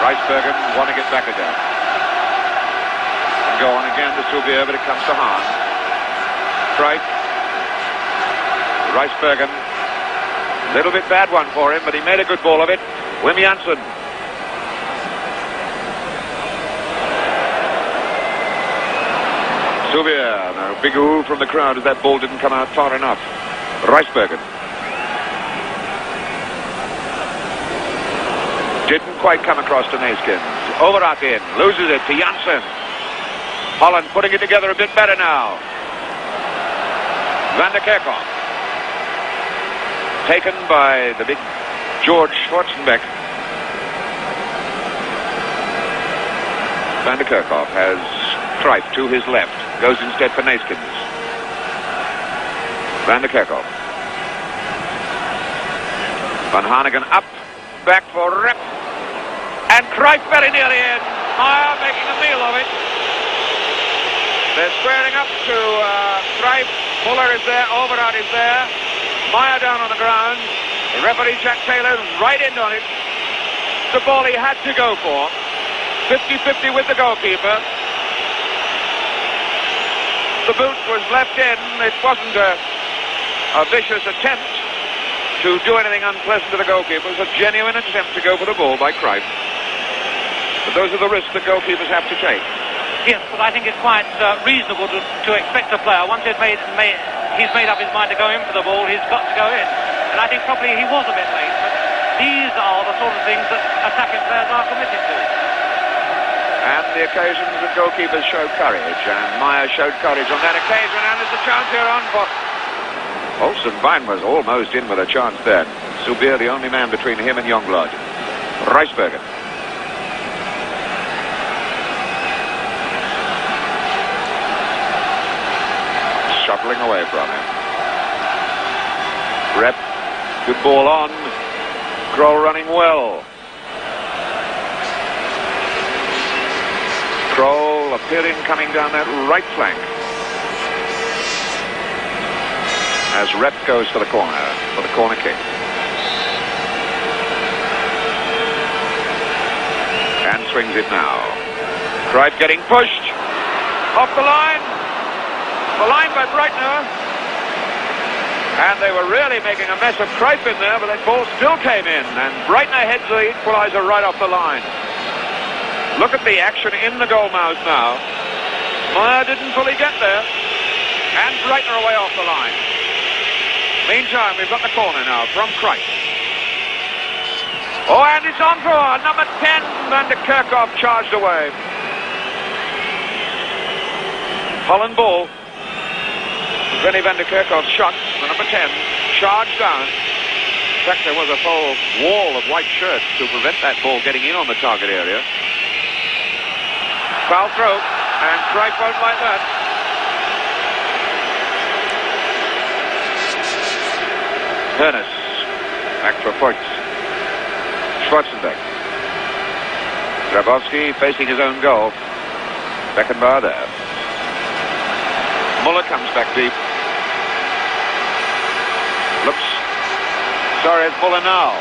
Reisbergen want to get back again. And go on again to Souvier, but it comes to Hahn. Cruyff. Reisbergen. Little bit bad one for him, but he made a good ball of it. Wim Janssen. Souvier. Now, big ooh from the crowd as that ball didn't come out far enough. Reisbergen. Didn't quite come across to Neeskens. Overath in, loses it to Janssen. Holland putting it together a bit better now. Van der Kerkhoff. Taken by the big George Schwarzenbeck. Van der Kerkhoff has Cruyff to his left. Goes instead for Neeskens. Van der Kerkhoff. Van Hanegem up. Back for Rep. And Cruyff very nearly in. Meyer making a meal of it. They're squaring up to Cruyff. Muller is there. Overath is there. Meyer down on the ground. The referee Jack Taylor right in on it. The ball he had to go for. 50-50 with the goalkeeper. The boot was left in. It wasn't a vicious attempt to do anything unpleasant to the goalkeeper. It was a genuine attempt to go for the ball by Cruyff. But those are the risks that goalkeepers have to take. Yes, but I think it's quite reasonable to expect a player, once he's made up his mind to go in for the ball, he's got to go in. And I think probably he was a bit late, but these are the sort of things that attacking players are committed to. And the occasions that goalkeepers show courage, and Meyer showed courage on that occasion, and there's a chance here on for... Holzenbein was almost in with a chance there. Souvier, the only man between him and Youngblood. Reisbergen. Shuffling away from him. Rep. Good ball on. Kroll running well. Kroll appearing coming down that right flank. As Rep goes for the corner kick. And swings it now. Cruyff getting pushed. Off the line. The line by Breitner. And they were really making a mess of Cruyff in there, but that ball still came in. And Breitner heads the equaliser right off the line. Look at the action in the goal mouth now. Meyer didn't fully get there. And Breitner away off the line. Meantime, we've got the corner now from Cruyff. Oh, and it's on for number 10. Van der Kerkhoff charged away. Holland ball. Rennie Van der Kerkhoff's shot, the number 10, charged down. In fact, there was a whole wall of white shirts to prevent that ball getting in on the target area. Foul throw, and Cruyff won't like that. Hernes, back for Voigt. Schwarzenbeck. Grabowski facing his own goal. Beckenbauer there. Muller comes back deep. Looks. Sorry, it's Muller now.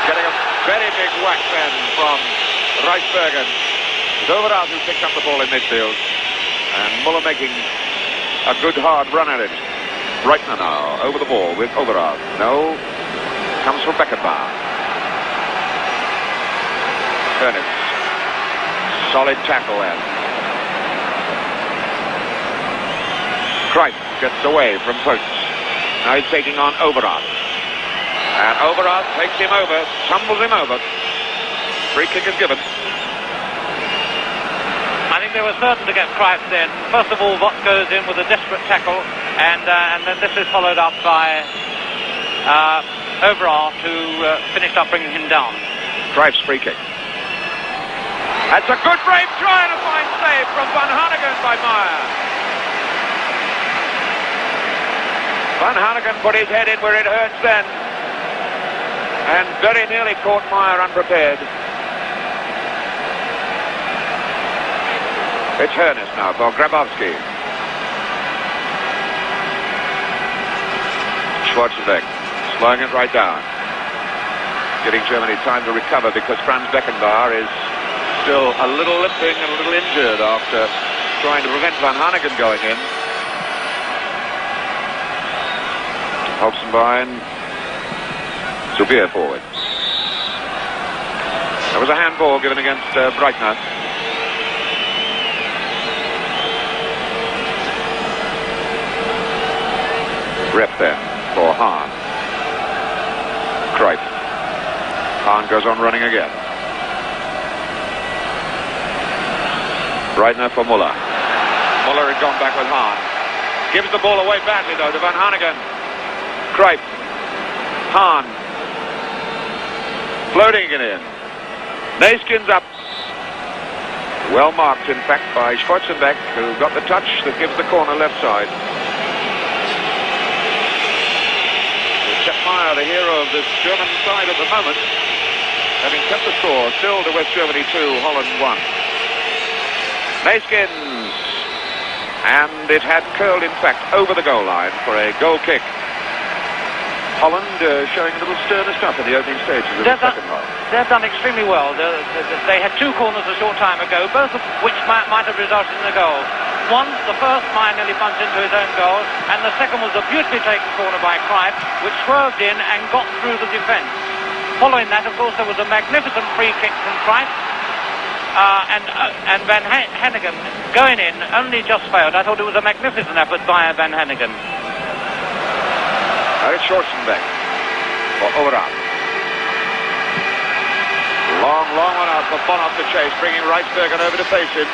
Getting a very big whack then from Reisbergen. It's Overath who picks up the ball in midfield. And Muller making a good hard run at it. Breitner now over the ball with Overath. No. Comes from Beckenbauer. Hernes. Solid tackle there. Cruyff gets away from Voigt. Now he's taking on Overath. And Overath takes him over, tumbles him over. Free kick is given. I think they were certain to get Cruyff in. First of all, Voigt goes in with a desperate tackle, and then this is followed up by overall to finish up bringing him down. Cruyff's free kick. That's a good brave try and a fine save from Van Hanegem by Meyer. Van Hanegem put his head in where it hurts then, and very nearly caught Meyer unprepared. It's Ernest now for Grabowski. Schwarzenbeck slowing it right down, giving Germany time to recover because Franz Beckenbauer is still a little limping and a little injured after trying to prevent Van Hanegem going in. Holzenbein, severe forward. There was a handball given against Breitner. Rep then for Hahn. Cruyff. Hahn goes on running again. Breitner for Muller. Muller had gone back with Hahn. Gives the ball away badly though to Van Hanegem. Cruyff. Hahn. Floating it in. Neeskens up. Well marked in fact by Schwarzenbeck, who got the touch that gives the corner left side. Meyer, the hero of this German side at the moment, having kept the score still to West Germany 2, Holland 1. Neeskens, and it had curled in fact over the goal line for a goal kick. Holland showing a little sterner stuff in the opening stages of the second half. They've done extremely well. They had two corners a short time ago, both of which might have resulted in a goal. One, the first, Meyer nearly bumped into his own goal, and the second was a beautifully taken corner by Cruyff, which swerved in and got through the defence. Following that, of course, there was a magnificent free kick from Cruyff, and Van Hanegem going in only just failed. I thought it was a magnificent effort by Van Hanegem. It's Schwarzenbeck for Overall. Long one out for Bonhoff to chase, bringing Reisbergen over to face him.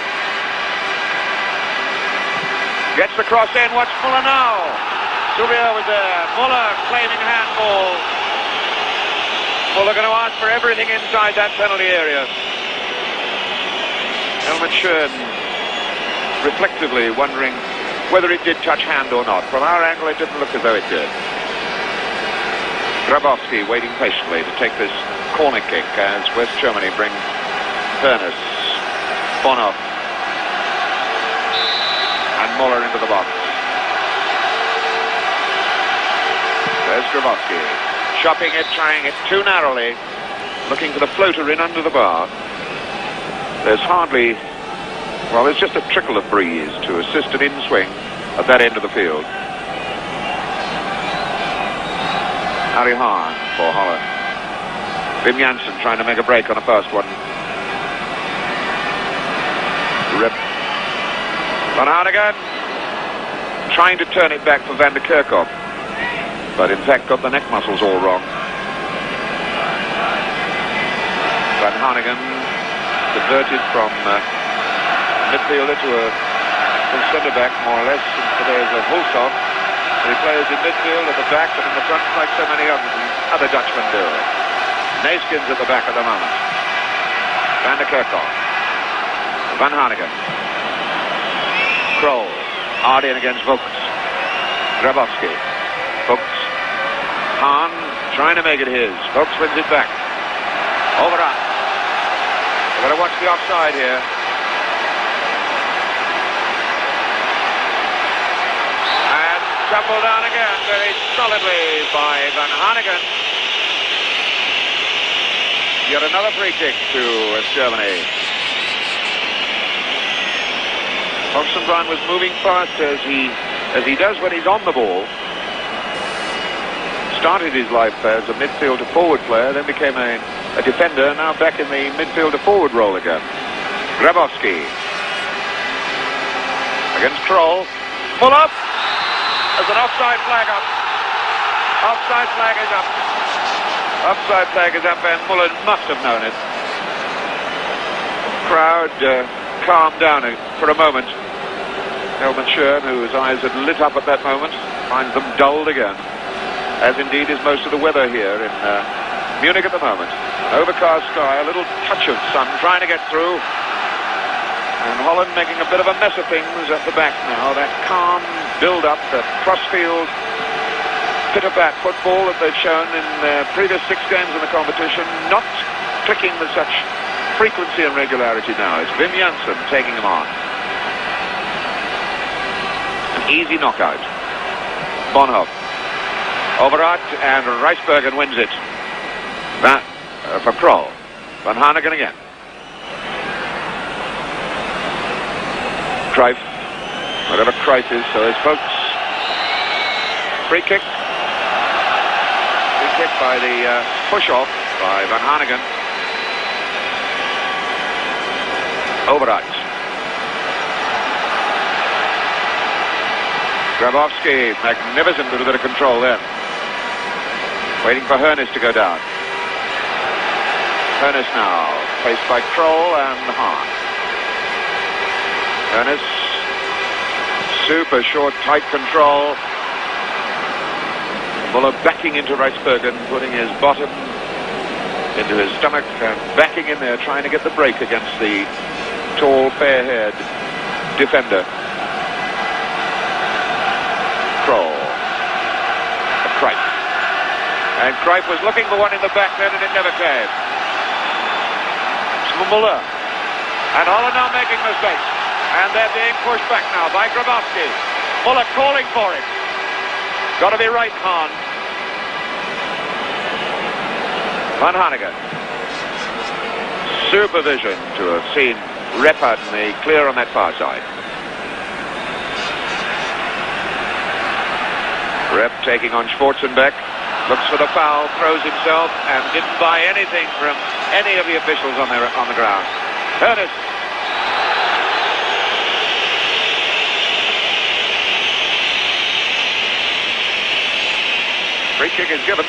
Gets the cross in, watch Muller now. Souvier was there. Muller claiming handball. Muller going to ask for everything inside that penalty area. Helmut Schön reflectively wondering whether it did touch hand or not. From our angle, it didn't look as though it did. Grabowski waiting patiently to take this corner kick as West Germany bring Ernest, Bonhoff, and Muller into the box. There's Grabowski, chopping it, trying it too narrowly, looking for the floater in under the bar. There's hardly, well, there's just a trickle of breeze to assist an in-swing at that end of the field. Harry Hahn for Holland. Wim Janssen trying to make a break on a fast one. Rip. Van Hanegem trying to turn it back for Van der Kerkhoff, but in fact got the neck muscles all wrong. Van Hanegem diverted from midfielder to a centre back more or less in today's Hulshoff. He plays in midfield at the back and in the front like so many other Dutchmen do. Neeskens at the back at the moment. Van der Kerkhoff. Van Hanegem. Kroll. Hard in against Vogts. Grabowski. Vogts. Hahn trying to make it his. Vogts wins it back. Overall. We've got to watch the offside here. Tumbled down again very solidly by Van Hanegem. Yet another free kick to West Germany. Holzenbein was moving fast as he does when he's on the ball. Started his life as a midfield to forward player, then became a defender, now back in the midfield to forward role again. Grabowski against Kroll. Pull up. There's an offside flag up. Offside flag is up. Offside flag is up, and Muller must have known it. Crowd calmed down for a moment. Helmut Schön, whose eyes had lit up at that moment, finds them dulled again. as indeed is most of the weather here in Munich at the moment. Overcast sky, a little touch of sun trying to get through. And Holland making a bit of a mess of things at the back now. That calm build-up, that cross-field pit-a-pat football that they've shown in their previous 6 games in the competition, not clicking with such frequency and regularity now. It's Wim Jansen taking him on. An easy knockout. Bonhoff. Overart, and Reisbergen wins it. That for Kroll. Van Hanegem again. Cruyff. Whatever Cruyff is, so is folks. Free kick. Free kick by the push-off by Van Hanegem. Overart. Grabowski, magnificent little bit of control there. Waiting for Hernes to go down. Hernes now, faced by Kroll and Hahn. Hernes, super short, tight control. Muller backing into Reisbergen, putting his bottom into his stomach and backing in there, trying to get the break against the tall, fair-haired defender. Kroll. Cruyff. And Cruyff was looking for one in the back then, and it never came. It's Muller. And Holland now making mistakes. And they're being pushed back now by Grabowski. Muller calling for him. Got to be right, Hahn. Van Hanegem. Supervision to have seen Reppard in the clear on that far side. Rep taking on Schwarzenbeck. Looks for the foul, throws himself, and didn't buy anything from any of the officials on the ground. Hernes. Free kick is given.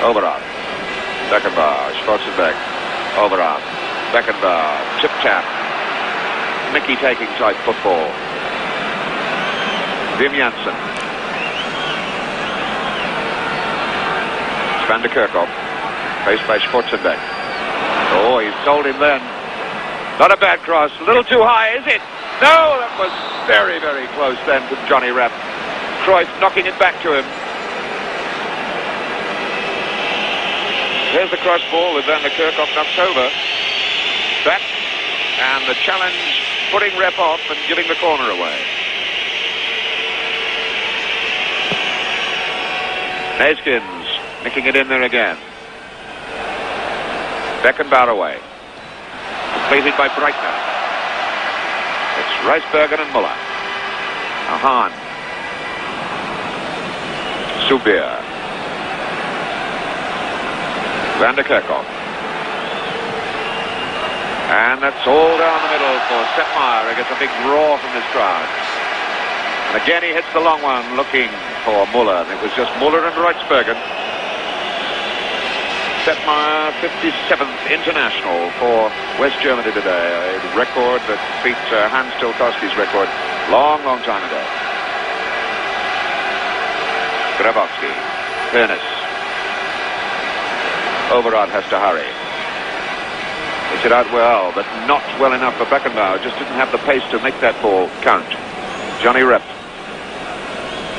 Overart. Beckenbauer. Schwarzenbeck. Overart. Beckenbauer. Tip tap. Mickey taking type football. Wim Jansen. Van der Kerkhoff. Faced by Schwarzenbeck. Oh, he's sold him then. Not a bad cross. A little too high, is it? No, that was very, very close then to Johnny Rapp. Cruyff knocking it back to him. Here's the cross ball that Van der Kerkhoff knocks over. Back. And the challenge putting Rapp off and giving the corner away. Neeskens nicking it in there again. Beckenbauer away. Completed by Breitner. It's Reisbergen and Muller. Hahn. Subir. Van der Kerkhoff. And that's all down the middle for Seppmeyer. He gets a big roar from this crowd. And again he hits the long one, looking for Muller. And it was just Muller and Reisbergen. Seppmeyer, 57th international for West Germany today. A record that beat Hans Tilkowski's record long, long time ago. Grabowski. Hernes. Overart has to hurry. Hits it out well, but not well enough for Beckenbauer. Just didn't have the pace to make that ball count. Johnny Rep.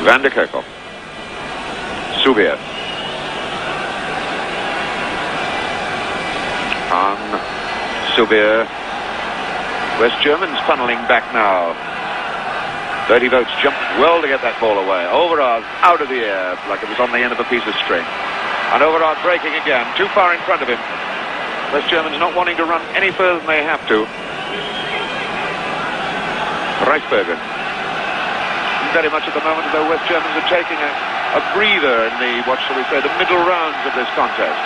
Van der Kerkhoff. Subir. Hahn. Subir. West Germans funneling back now. 30 votes jumped well to get that ball away. Overart out of the air like it was on the end of a piece of string. And Overart breaking again, too far in front of him. West Germans not wanting to run any further than they have to. Reisbergen. Very much at the moment, though, West Germans are taking a breather in the, what shall we say, the middle rounds of this contest.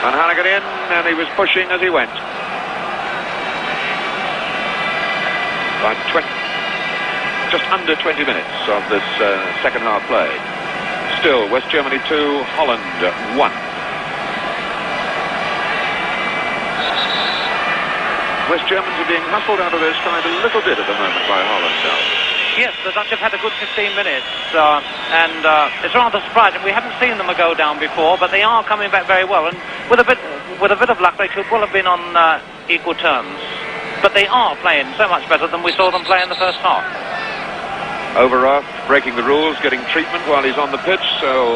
Van Hanegem in, and he was pushing as he went. About just under 20 minutes of this second half play. Still, West Germany 2, Holland 1. West Germans are being hustled out of their stride a little bit at the moment by Holland now. Yes, the Dutch have had a good 15 minutes, and it's rather surprising. We haven't seen them go down before, but they are coming back very well, and with a bit of luck, they could well have been on equal terms. But they are playing so much better than we saw them play in the first half. Overrath breaking the rules, getting treatment while he's on the pitch, so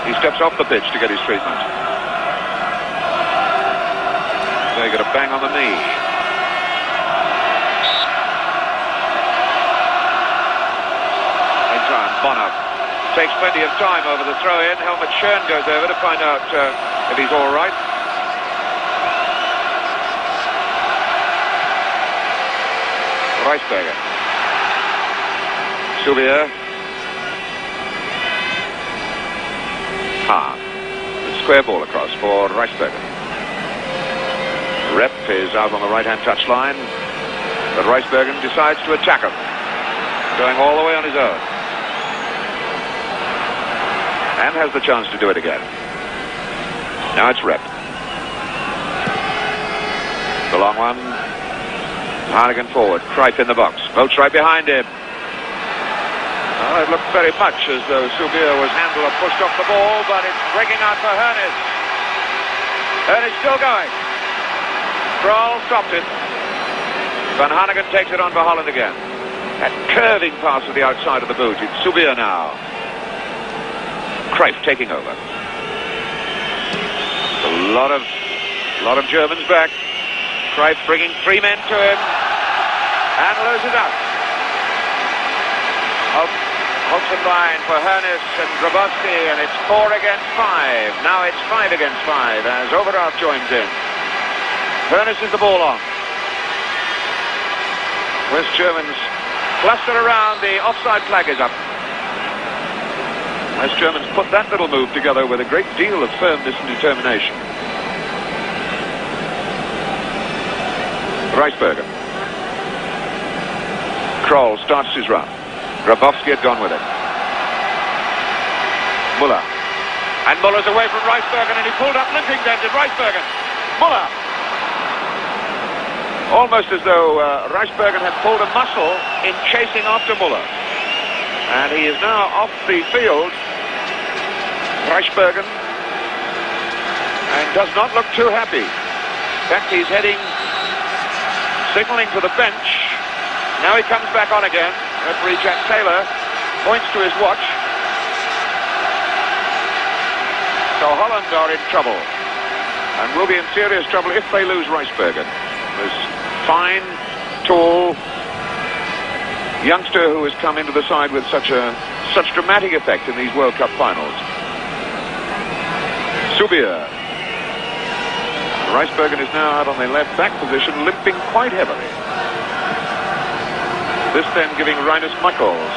he steps off the pitch to get his treatment. They get a bang on the knee. Bonner takes plenty of time over the throw-in. Helmut Schön goes over to find out if he's all right. Reisberger. Souvier. Square ball across for Reisberger. Rep is out on the right-hand touchline, but Reisberger decides to attack him, going all the way on his own. And has the chance to do it again. Now it's Rep. The long one. Harnigan forward. Cruyff in the box. Votes right behind him. Well, it looked very much as though Souvier was handled or pushed off the ball, but it's breaking out for Hernes. Hernes still going. Kroll stopped it. Van Hanegem takes it on for Holland again. That curving pass to the outside of the boot. It's Souvier now. Cruyff taking over. A lot of Germans back. Cruyff bringing 3 men to him and loses out. Hooks line for Hernes and Grabowski, and it's 4 against 5. Now it's 5 against 5 as Overrath joins in. Hernes is the ball on. West Germans cluster around. The offside flag is up. West Germans put that little move together with a great deal of firmness and determination. Reisberger. Kroll starts his run. Grabowski had gone with it. Muller. And Muller's away from Reisberger, and he pulled up limping then to Reisberger. Muller. Almost as though Reisberger had pulled a muscle in chasing after Muller. And he is now off the field, Reisberger, and does not look too happy. In fact, he's heading, signalling to the bench. Now he comes back on again. Referee Jack Taylor points to his watch. So Holland are in trouble, and will be in serious trouble if they lose Reisberger. This fine, tall youngster who has come into the side with such dramatic effect in these World Cup finals. Souvier. Reisberger is now out on the left back position, limping quite heavily. This then giving Rinus Michels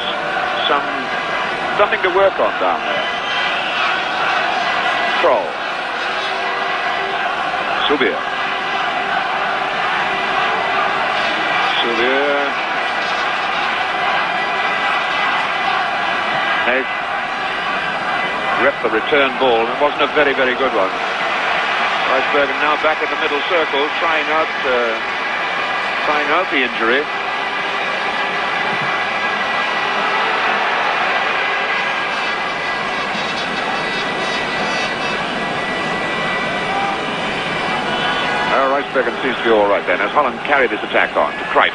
something to work on down there. Kroll. Souvier. Rep the return ball. It wasn't a very, very good one. Reisberger now back in the middle circle, trying out the injury. Reisberger seems to be all right then, as Holland carry this attack on to Cruyff.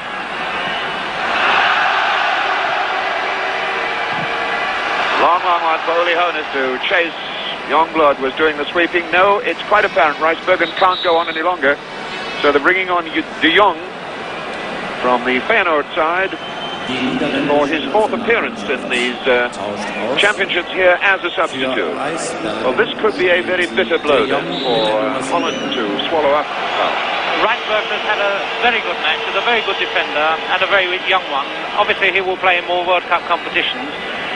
Long one for Uli Hoeneß to chase. Youngblood was doing the sweeping. No, it's quite apparent Reisberger can't go on any longer. So they're bringing on De Jong from the Feyenoord side for his 4th appearance in these championships here as a substitute. Well, this could be a very bitter blow then for Holland to swallow up. Reisberger's had a very good match, is a very good defender, and a very young one. Obviously, he will play in more World Cup competitions.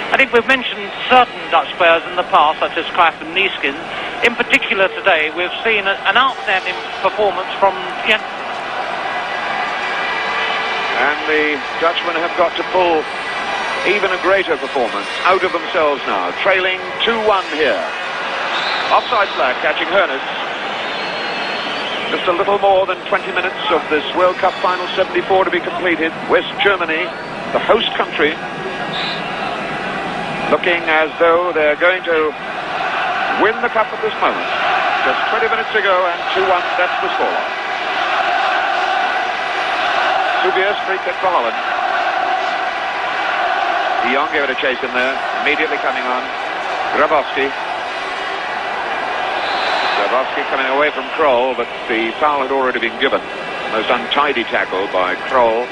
I think we've mentioned certain Dutch players in the past, such as Cruyff and Neeskens. In particular today, we've seen an outstanding performance from Jens. And the Dutchmen have got to pull even a greater performance out of themselves now, trailing 2-1 here. Offside flag catching Hernes. Just a little more than 20 minutes of this World Cup Final 74 to be completed. West Germany, the host country, looking as though they're going to win the cup at this moment. Just 20 minutes ago, and 2-1, that's the scoreline. Subius, free kick for Holland. De Jong gave it a chase in there, immediately coming on. Grabowski coming away from Kroll, but the foul had already been given. Most untidy tackle by Kroll.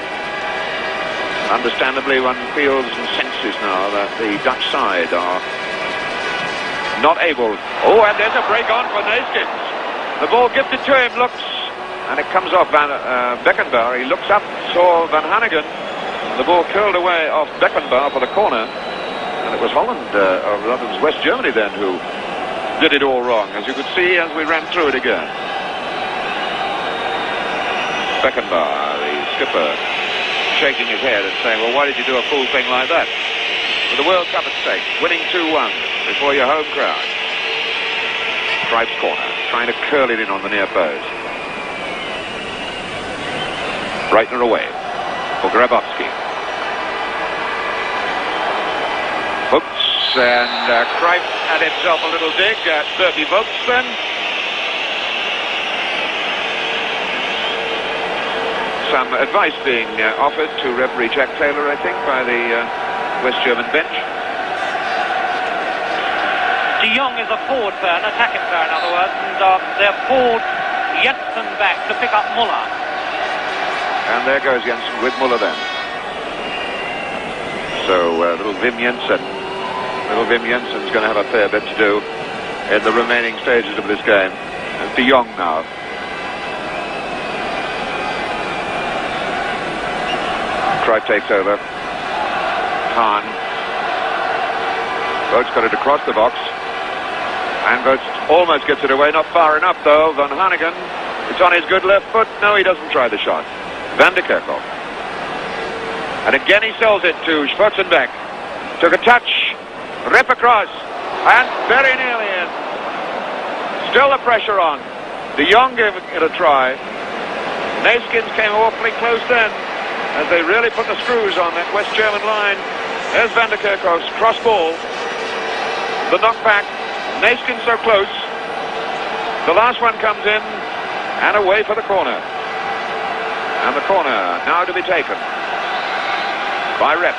Understandably, one feels and senses now that the Dutch side are not able. Oh, and there's a break on for Neeskens. The ball gifted to him, looks, and it comes off Beckenbauer. He looks up, saw Van Hanegem. The ball curled away off Beckenbauer for the corner, and it was Holland, or rather it was West Germany then, who did it all wrong, as you could see as we ran through it again. Beckenbauer, the skipper, shaking his head and saying, well, why did you do a fool thing like that? With the World Cup at stake, winning 2-1 before your home crowd. Cruyff's corner, trying to curl it in on the near post. Breitner away for Grabowski. Hooks, and Cruyff had himself a little dig at Bertie Vogts then. Some advice being offered to referee Jack Taylor, I think, by the West German bench. De Jong is a forward player, an attacking player in other words, and they've pulled Jensen back to pick up Muller. And there goes Jensen with Muller then. So little Wim Jensen's going to have a fair bit to do in the remaining stages of this game. And De Jong now. Cruyff takes over. Hahn. Vogts got it across the box. And Vogts almost gets it away. Not far enough though. Van Hanegem. It's on his good left foot. No, he doesn't try the shot. Van de Kerkhoff. And again he sells it to Schwarzenbeck. Took a touch. Rip across. And very nearly in. Still the pressure on. De Jong gave it a try. Neeskens came awfully close then, as they really put the screws on that West German line. There's Van der Kerkhoff's cross ball. The knockback. Neeskens so close. The last one comes in and away for the corner. And the corner now to be taken by Rep.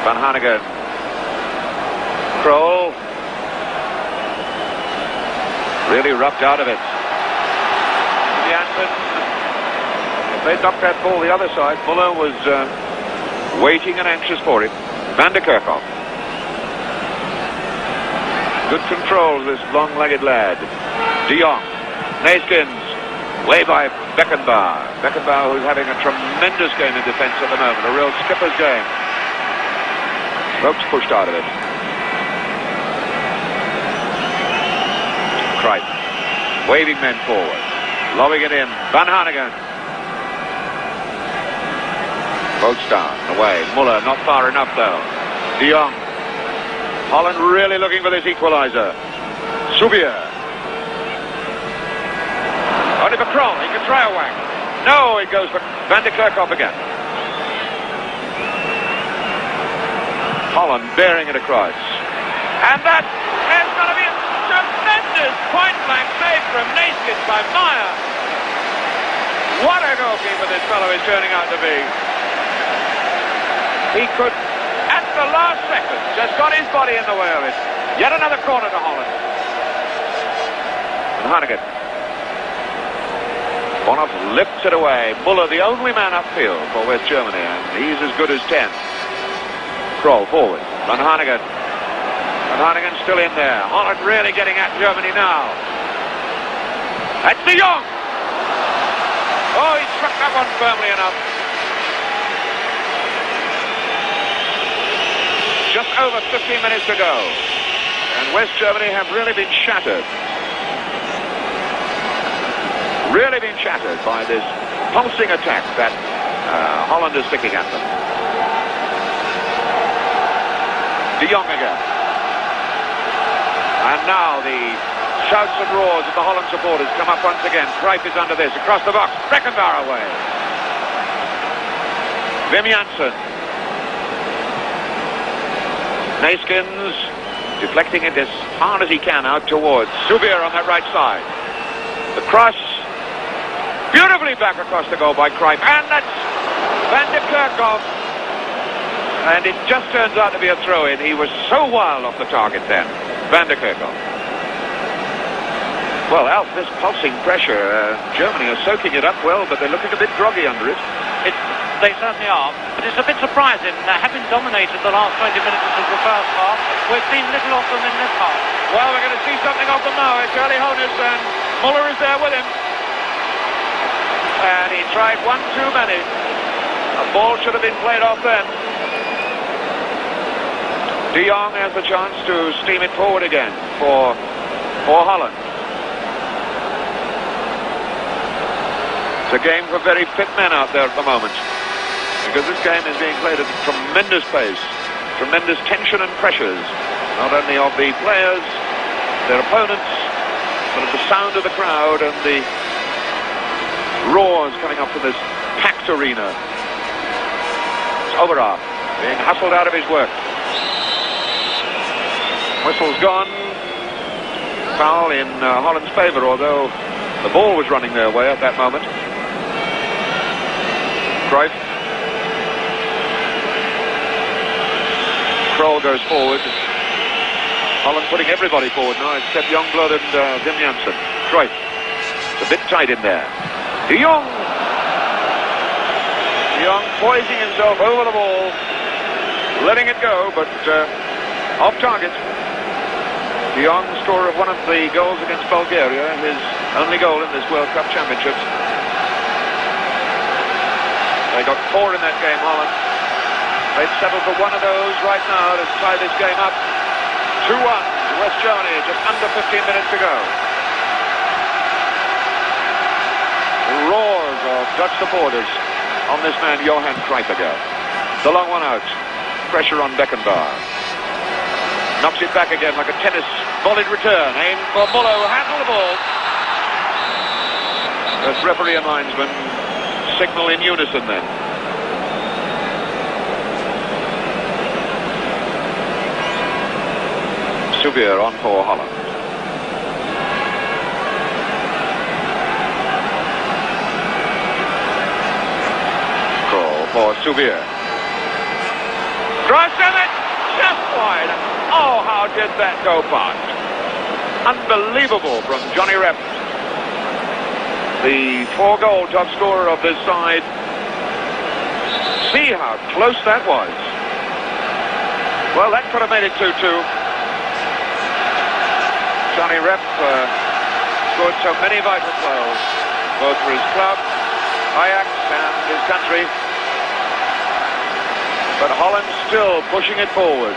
Van Hanegem. Kroll. Really rubbed out of it. Janssen. If they knocked that ball the other side, Muller was waiting and anxious for it. Van der Kerkhoff. Good control, this long-legged lad. De Jong. Neeskens. Way by Beckenbauer. Beckenbauer, who's having a tremendous game in defence at the moment. A real skipper's game. Vogts pushed out of it. Cruyff. Waving men forward. Lobbing it in. Van Hanegem. Vogts down. Away. Muller not far enough though. De Jong. Holland really looking for this equaliser. Subier. Only for Kroll. He can try a whack. No, it goes for Van der Kerkhoff again. Holland bearing it across. And that is going to be a tremendous point-blank save from Neeskens by Meyer. What a goalkeeper this fellow is turning out to be. He could, at the last second, just got his body in the way of it. Yet another corner to Holland. And Hanegem. Bonhoff lifts it away. Muller, the only man upfield for West Germany, and he's as good as 10. Kroll forward. Van Hanegem. Van Hanegem still in there. Holland really getting at Germany now. That's De Jong. Oh, he struck that one firmly enough. Just over 15 minutes to go. And West Germany have really been shattered. Really been shattered by this pulsing attack that Holland is sticking at them. De Jong again. And now the shouts and roars of the Holland supporters come up once again. Cruyff is under this, across the box, Beckenbauer away. Wim Janssen. Neeskens deflecting it as hard as he can out towards Souvier on that right side. The cross, beautifully back across the goal by Cruyff, and that's Van de Kerkhoff. And it just turns out to be a throw-in. He was so wild off the target then, Van de Kerkhoff. Well, Alf, this pulsing pressure, Germany are soaking it up well, but they're looking a bit groggy under it. They certainly are, but it's a bit surprising. Having dominated the last 20 minutes of the first half, we've seen little of them in this half. Well, we're going to see something of them now. It's Uli Hoeneß, and Muller is there with him. And he tried one too many. A ball should have been played off then. De Jong has the chance to steam it forward again for Holland. It's a game for very fit men out there at the moment, because this game is being played at a tremendous pace, tremendous tension and pressures, not only of the players, their opponents, but of the sound of the crowd and the roars coming up from this packed arena. It's Overarm being hustled out of his work. Whistle's gone. Foul in Holland's favour, although the ball was running their way at that moment. Cruyff. Kroll goes forward. Holland putting everybody forward now, except Youngblood and Wim Janssen. Cruyff. It's a bit tight in there. De Jong. De Jong poising himself over the ball, letting it go, but off target. De Jong, scorer of one of the goals against Bulgaria, his only goal in this World Cup Championships. They got 4 in that game, Holland. They'd settle for one of those right now to tie this game up. 2-1 to West Germany, just under 15 minutes to go. The roars of Dutch supporters on this man, Johan Cruyff again. The long one out. Pressure on Beckenbauer. Knocks it back again like a tennis volleyed return. Aimed for Muller, who handled the ball. As referee and linesman signal in unison then. Souvier on for Holland. Kroll for Souvier. Cross and it just wide. Oh, how did that go past? Unbelievable from Johnny Rep. The 4-goal top scorer of this side. See how close that was. Well, that could have made it 2-2. Johnny Rep scored so many vital goals, both for his club, Ajax, and his country. But Holland still pushing it forward.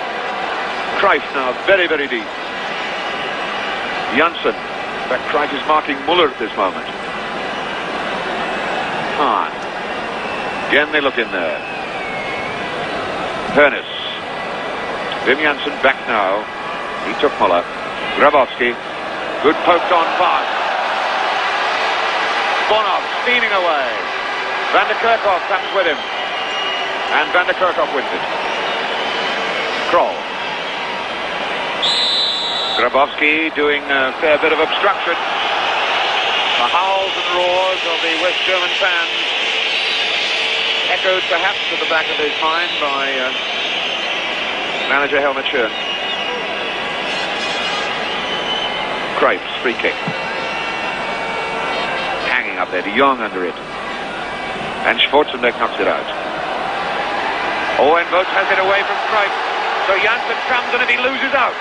Cruyff now very, very deep. Janssen. In fact, Cruyff is marking Muller at this moment. Hahn. Again they look in there. Hoeneß. Wim Janssen back now. He took Muller. Grabowski. Good poked on pass. Bonov steaming away. Van de Kerkhoff comes with him. And Van de Kerkhoff wins it. Kroll. Grabowski doing a fair bit of obstruction. The howls and roars of the West German fans, echoed perhaps at the back of his mind by manager Helmut Schön. Cruyff's free kick. Hanging up there, De Jong under it. And Schwarzenbeck knocks it out. Owen Vogt has it away from Cruyff. So Janssen comes, and if he loses out,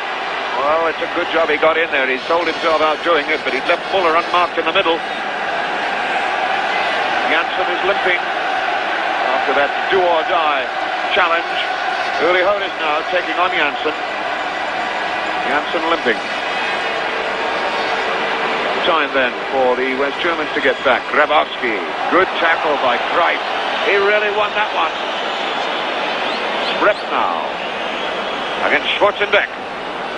well, it's a good job he got in there. He sold himself out doing it, but he left Muller unmarked in the middle. Janssen is limping after that do-or-die challenge. Uli Hoeneß now taking on Janssen. Janssen limping. Time then for the West Germans to get back. Grabowski, good tackle by Cruyff. He really won that one. Rep now against Schwarzenbeck.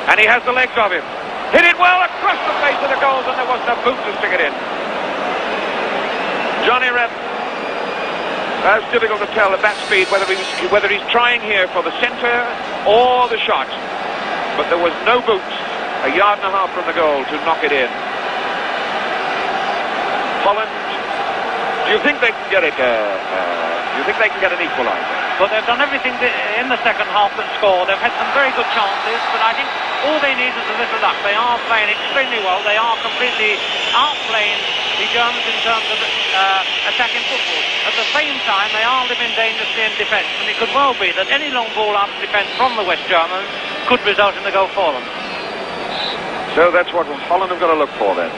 And he has the legs of him. Hit it well across the face of the goals, and there wasn't a boot to stick it in. Johnny Rep. That's difficult to tell at that speed whether he's trying here for the centre or the shot. But there was no boot a yard and a half from the goal to knock it in. Holland, do you think they can get it? Do you think they can get an equaliser? Well, they've done everything in the second half but score. They've had some very good chances, but I think all they need is a little luck. They are playing extremely well. They are completely outplaying the Germans in terms of attacking football. At the same time, they are living dangerously in defence, and it could well be that any long ball out of defence from the West Germans could result in the goal for them. So that's what Holland have got to look for then.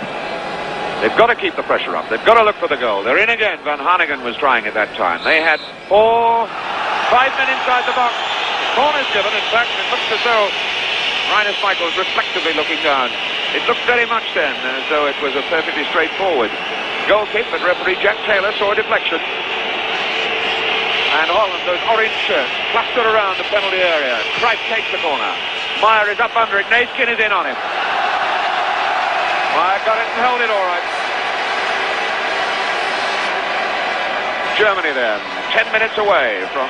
They've got to keep the pressure up. They've got to look for the goal. They're in again. Van Hanegem was trying at that time. They had 5 men inside the box. Corners given. In fact, it looks as though Rinus Michaels reflectively looking down. It looked very much then as though it was a perfectly straightforward goal kick, but referee Jack Taylor saw a deflection. And Holland, those orange shirts, clustered around the penalty area. Cruyff takes the corner. Meyer is up under it. Neeskens is in on him. Meyer got it and held it all right. Germany then, 10 minutes away from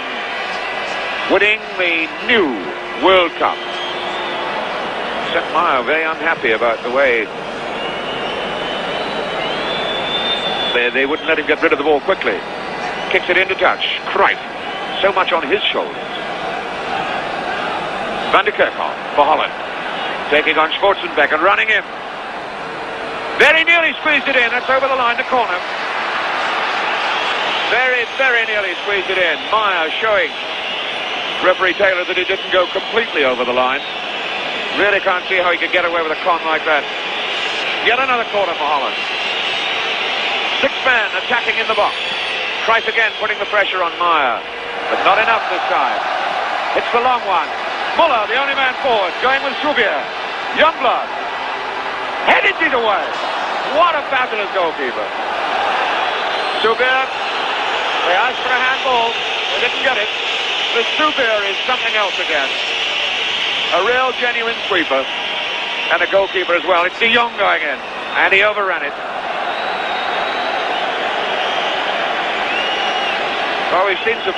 winning the new World Cup. Sepp Meyer very unhappy about the way they wouldn't let him get rid of the ball quickly. Kicks it into touch. Cruyff, so much on his shoulders. Van der Kerkhoff for Holland. Taking on Schwarzenbeck and running in. Very nearly squeezed it in. That's over the line, the corner. Very, very nearly squeezed it in. Meyer showing referee Taylor that he didn't go completely over the line. Really can't see how he could get away with a con like that. Yet another corner for Holland. 6 men attacking in the box. Cruyff again putting the pressure on Meyer. But not enough this time. It's the long one. Muller, the only man forward, going with Subier. Youngblood. Headed it away. What a fabulous goalkeeper. Subier, they asked for a handball. They didn't get it. The Subier is something else again. A real genuine sweeper. And a goalkeeper as well. It's De Jong going in. And he overran it. Well, we've seen some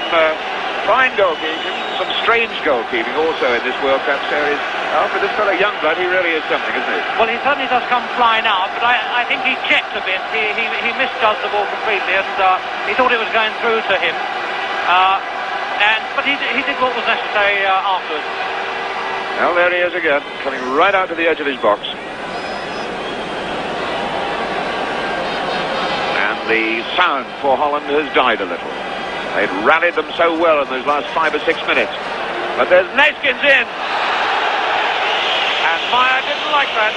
fine goalkeeping, some strange goalkeeping also in this World Cup series. Oh, for this fellow Youngblood, he really is something, isn't he? Well, he certainly does come flying out, but I think he checked a bit. He misjudged the ball completely, and he thought it was going through to him. But he did what was necessary afterwards. Well, there he is again, coming right out to the edge of his box. And the sound for Holland has died a little. They'd rallied them so well in those last 5 or 6 minutes. But there's Neeskens in. And Meyer didn't like that.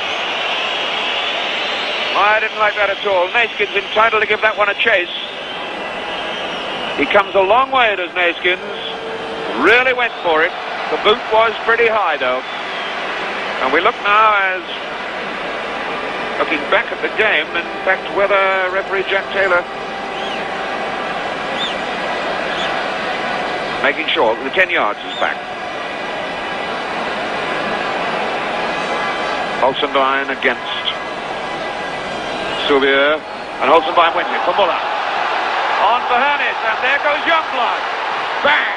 Meyer didn't like that at all. Neeskens entitled to give that one a chase. He comes a long way, does Neeskens. Really went for it. The boot was pretty high, though. And we look now as, looking back at the game, in fact, whether referee Jack Taylor making sure the 10 yards is back. Holzenbein against Subier, and Holzenbein wins it for Muller. On for Hernes, and there goes Youngblood. Bang!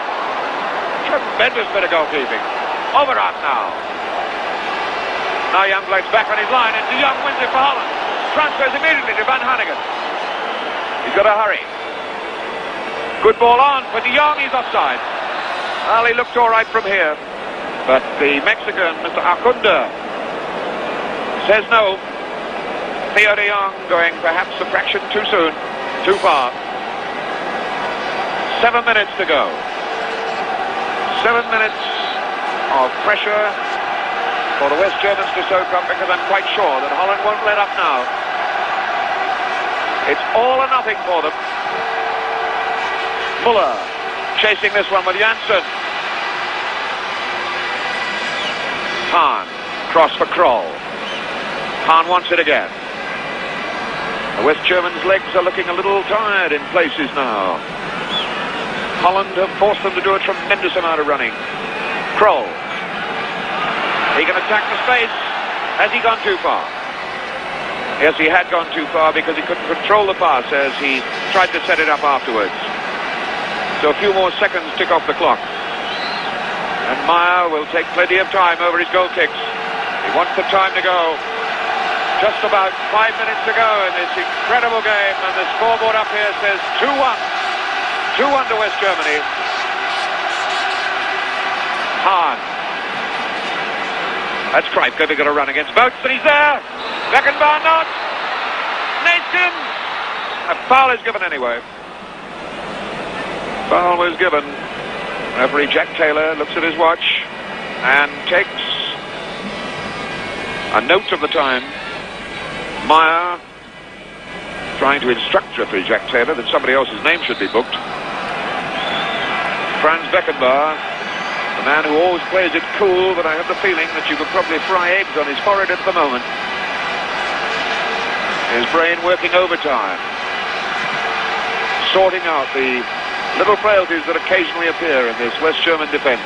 Tremendous bit of goalkeeping. Overarm now. Now Youngblood's back on his line, and De Jong wins it for Holland. Transfers immediately to Van Hanegem. He's got to hurry. Good ball on for De Jong, he's offside. Well, he looked all right from here. But the Mexican, Mr. Acunda, says no. Theo De Jong going perhaps a fraction too soon, too far. 7 minutes to go. 7 minutes of pressure for the West Germans to soak up, because I'm quite sure that Holland won't let up now. It's all or nothing for them. Muller chasing this one with Janssen. Hahn, cross for Kroll. Hahn wants it again. The West Germans' legs are looking a little tired in places now. Holland have forced them to do a tremendous amount of running. Kroll. He can attack the space. Has he gone too far? Yes, he had gone too far because he couldn't control the pass as he tried to set it up afterwards. So a few more seconds tick off the clock. And Meyer will take plenty of time over his goal kicks. He wants the time to go. Just about 5 minutes to go in this incredible game, and the scoreboard up here says 2-1. 2-1 to West Germany. Hahn. That's Cruyff going to get a run against Boats, but he's there. Beckenbauer not. Neeskens. A foul is given anyway. Foul was given. Referee Jack Taylor looks at his watch and takes a note of the time. Meyer trying to instruct referee Jack Taylor that somebody else's name should be booked. Franz Beckenbauer, the man who always plays it cool, but I have the feeling that you could probably fry eggs on his forehead at the moment. His brain working overtime, sorting out the little frailties that occasionally appear in this West German defence.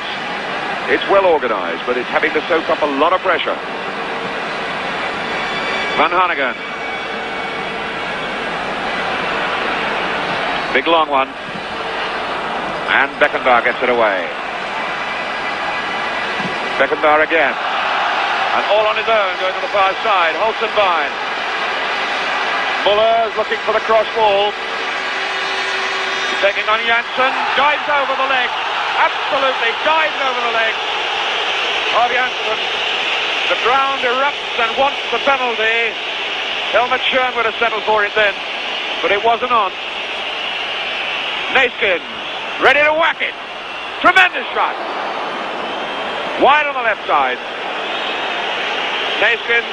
It's well organised, but it's having to soak up a lot of pressure. Van Hanegem. Big long one. And Beckenbauer gets it away. Beckenbauer again. And all on his own going to the far side. Holzenbein. Muller is looking for the cross ball. He's taking on Janssen. Dives over the leg. Absolutely dives over the leg of Janssen. The ground erupts and wants the penalty. Helmut Schön would have settled for it then, but it wasn't on. Neeskens, ready to whack it. Tremendous shot. Wide on the left side. Neeskens,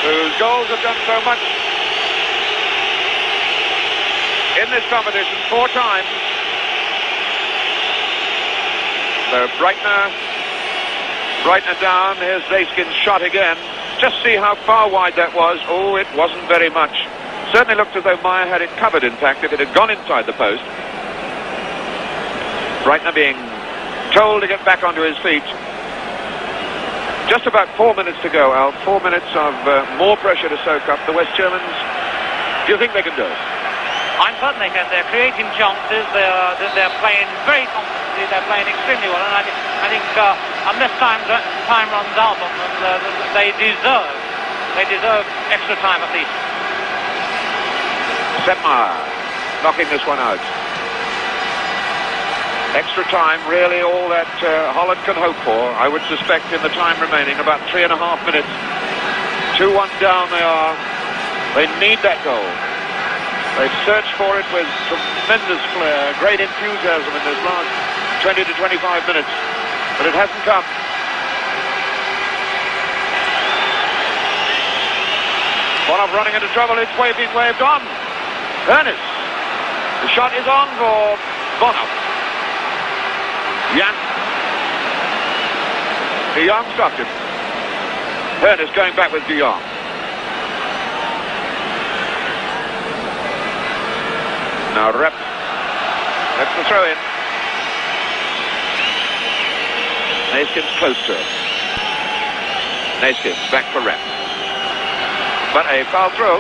whose goals have done so much in this competition 4 times. So Breitner down. Here's Neeskens' shot again. Just see how far wide that was. Oh, it wasn't very much. Certainly looked as though Meyer had it covered, in fact, if it had gone inside the post. Breitner being told to get back onto his feet. Just about 4 minutes to go, Al. 4 minutes of more pressure to soak up. The West Germans, do you think they can do it? I'm certain they can. They're creating chances. They're playing very confidently. They're playing extremely well. And I think unless time runs out on them, they deserve extra time at least. Meyer knocking this one out. Extra time, really all that Holland can hope for. I would suspect in the time remaining about 3.5 minutes. 2-1 down they are. They need that goal. They've searched for it with tremendous flair, great enthusiasm in this last 20 to 25 minutes, but it hasn't come. Bonhoff running into trouble, it's being waved on. Ernest. The shot is on for Bonhoff. Jan. De Jong stopped him. Ernest going back with De Jong. Now Rep. That's the throw in. Neeskens close to it. Neeskens back for Rep. But a foul throw.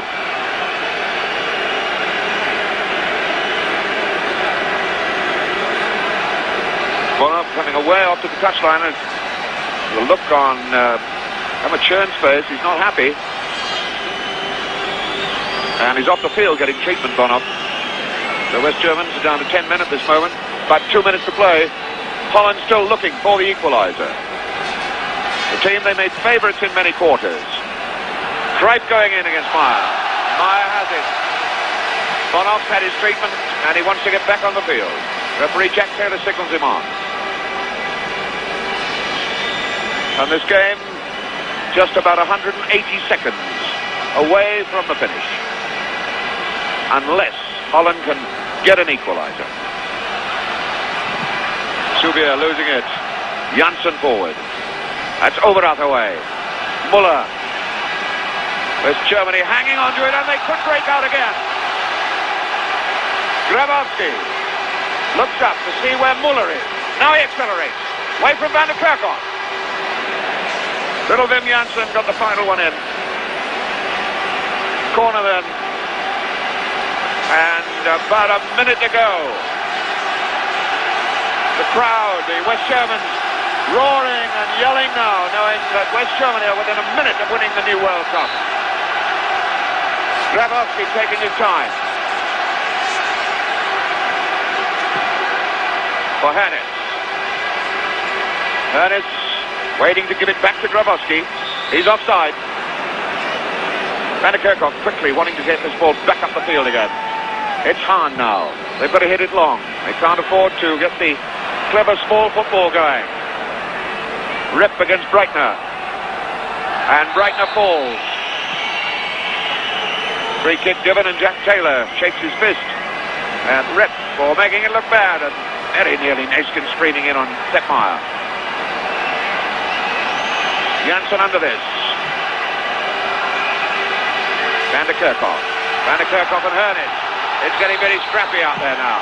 Bonhoff coming away off to the touchline. The look on Helmut Schön's face, he's not happy. And he's off the field getting treatment, Bonhoff. The West Germans are down to 10 men at this moment. About 2 minutes to play. Holland still looking for the equaliser. The team they made favourites in many quarters. Cruyff going in against Meyer. Meyer has it. Bonhoff's had his treatment and he wants to get back on the field. Referee Jack Taylor signals him on. And this game just about 180 seconds away from the finish. Unless Holland can get an equaliser. Subier losing it. Janssen forward. That's Overath away. Muller. West Germany hanging on to it, and they could break out again. Grabowski looks up to see where Muller is. Now he accelerates. Away from Van der Kerkhoff. Little Wim Jansen got the final one in. Corner then. And about a minute to go. The crowd, the West Germans, roaring and yelling now, knowing that West Germany are within a minute of winning the new World Cup. Grabowski taking his time. For Hannes. Hannes waiting to give it back to Grabowski. He's offside. Van der Kerkhoff quickly wanting to get this ball back up the field again. It's Hahn now. They've got to hit it long. They can't afford to get the clever small football going. Rip against Breitner. And Breitner falls. Free kick given and Jack Taylor shakes his fist. And Rip for making it look bad. And very nearly Neeskens screaming in on Seppmeier. Jansen under this. Van der Kerkhoff. Van der Kerkhoff and Hernes. It's getting very scrappy out there now.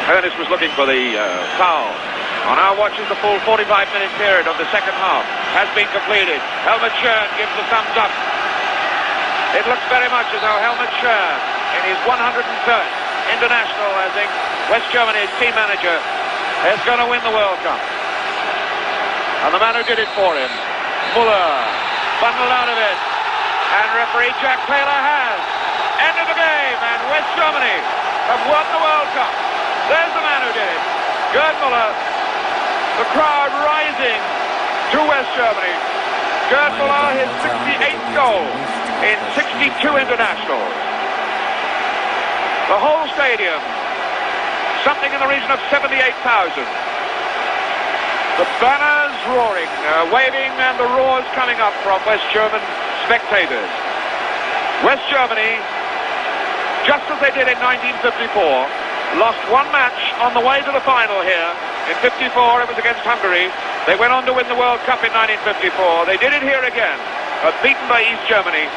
Hernes was looking for the foul. On our watches, the full 45-minute period of the second half has been completed. Helmut Schön gives the thumbs up. It looks very much as though Helmut Schön, in his 103rd international, I think, West Germany's team manager, is going to win the World Cup. And the man who did it for him, Muller, bundled out of it. And referee Jack Taylor has. End of the game, and West Germany have won the World Cup. There's the man who did it, Gerd Müller. The crowd rising to West Germany. Gerd Müller, his 68th goal in 62 internationals. The whole stadium, something in the region of 78,000. The banners roaring, waving, and the roars coming up from West German spectators. West Germany, just as they did in 1954, lost one match on the way to the final here. In 54, it was against Hungary. They went on to win the World Cup in 1954. They did it here again, beaten by East Germany.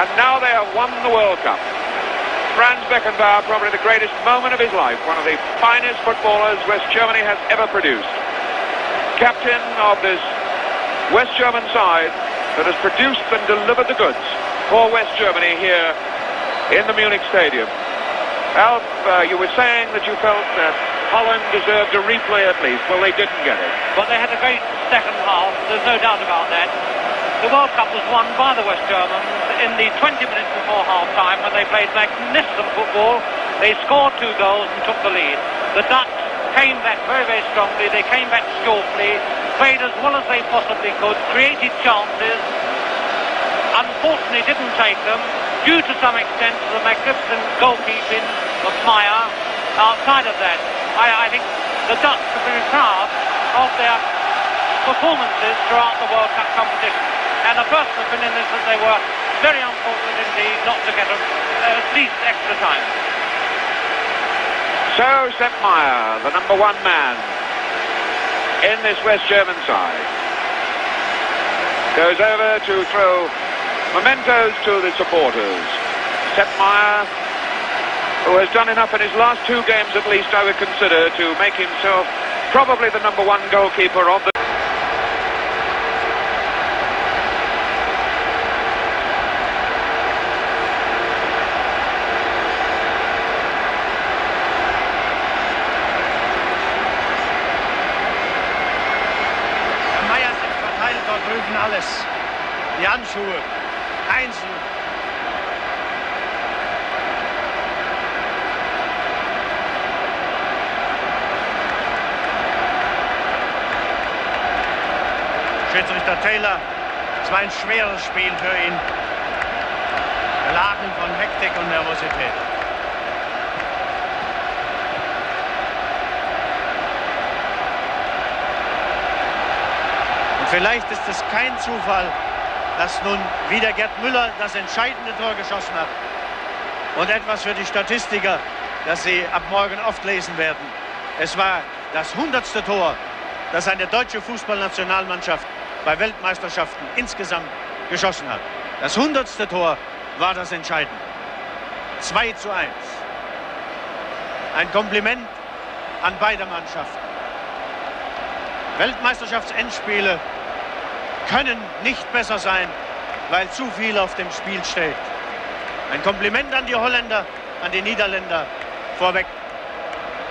And now they have won the World Cup. Franz Beckenbauer, probably the greatest moment of his life, one of the finest footballers West Germany has ever produced. Captain of this West German side that has produced and delivered the goods for West Germany here in the Munich Stadium. Alf, you were saying that you felt that Holland deserved a replay at least. Well, they didn't get it. But they had a great second half, there's no doubt about that. The World Cup was won by the West Germans in the 20 minutes before half-time when they played magnificent football. They scored 2 goals and took the lead. The Dutch came back very, very strongly. They came back skillfully, played as well as they possibly could, created chances, unfortunately didn't take them, due to some extent to the magnificent goalkeeping of Meyer. Outside of that, I think the Dutch are very proud of their performances throughout the World Cup competition. And the personal opinion is that they were very unfortunate indeed not to get at least extra time. So Seppmeier, the number 1 man in this West German side, goes over to throw mementos to the supporters. Seppmeier, who has done enough in his last 2 games at least, I would consider, to make himself probably the number 1 goalkeeper of the... Alles. Die Handschuhe. Einzeln. Schiedsrichter Taylor. Es war ein schweres Spiel für ihn. Beladen von Hektik und Nervosität. Vielleicht ist es kein Zufall, dass nun wieder Gerd Müller das entscheidende Tor geschossen hat. Und etwas für die Statistiker, das Sie ab morgen oft lesen werden. Es war das 100. Tor, das eine deutsche Fußballnationalmannschaft bei Weltmeisterschaften insgesamt geschossen hat. Das 100. Tor war das Entscheidende. 2:1. Ein Kompliment an beide Mannschaften. Weltmeisterschaftsendspiele können nicht besser sein, weil zu viel auf dem Spiel steht. Ein Kompliment an die Holländer, an die Niederländer vorweg,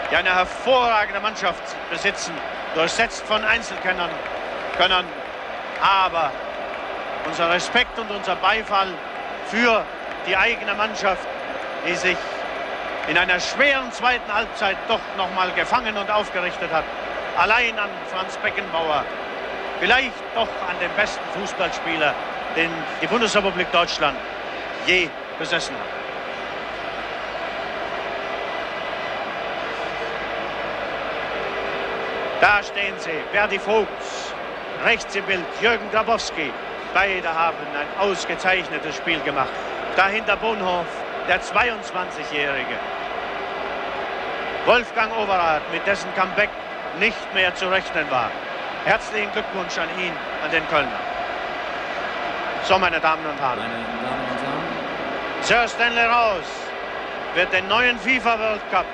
die eine hervorragende Mannschaft besitzen, durchsetzt von Einzelkönnern. Aber unser Respekt und unser Beifall für die eigene Mannschaft, die sich in einer schweren zweiten Halbzeit doch noch mal gefangen und aufgerichtet hat. Allein an Franz Beckenbauer, vielleicht doch an den besten Fußballspieler, den die Bundesrepublik Deutschland je besessen hat. Da stehen sie, Verdi Vogts, rechts im Bild Jürgen Grabowski. Beide haben ein ausgezeichnetes Spiel gemacht. Dahinter Bonhoff, der 22-Jährige. Wolfgang Overath, mit dessen Comeback nicht mehr zu rechnen war. Herzlichen Glückwunsch an ihn, an den Kölner. So, meine Damen und Herren. Sir Stanley Raus wird den neuen FIFA World Cup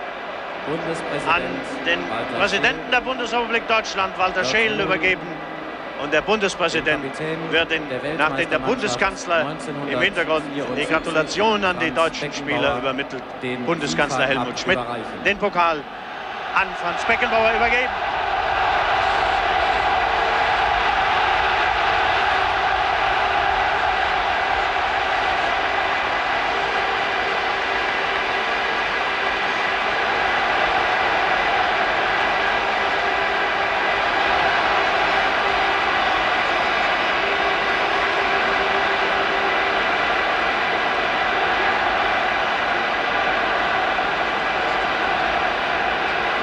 an den Präsidenten der Bundesrepublik Deutschland, Walter Scheel, übergeben. Und der Bundespräsident wird nachdem der Bundeskanzler im Hintergrund die Gratulation an die deutschen Spieler übermittelt, Bundeskanzler Helmut Schmidt, den Pokal an Franz Beckenbauer übergeben.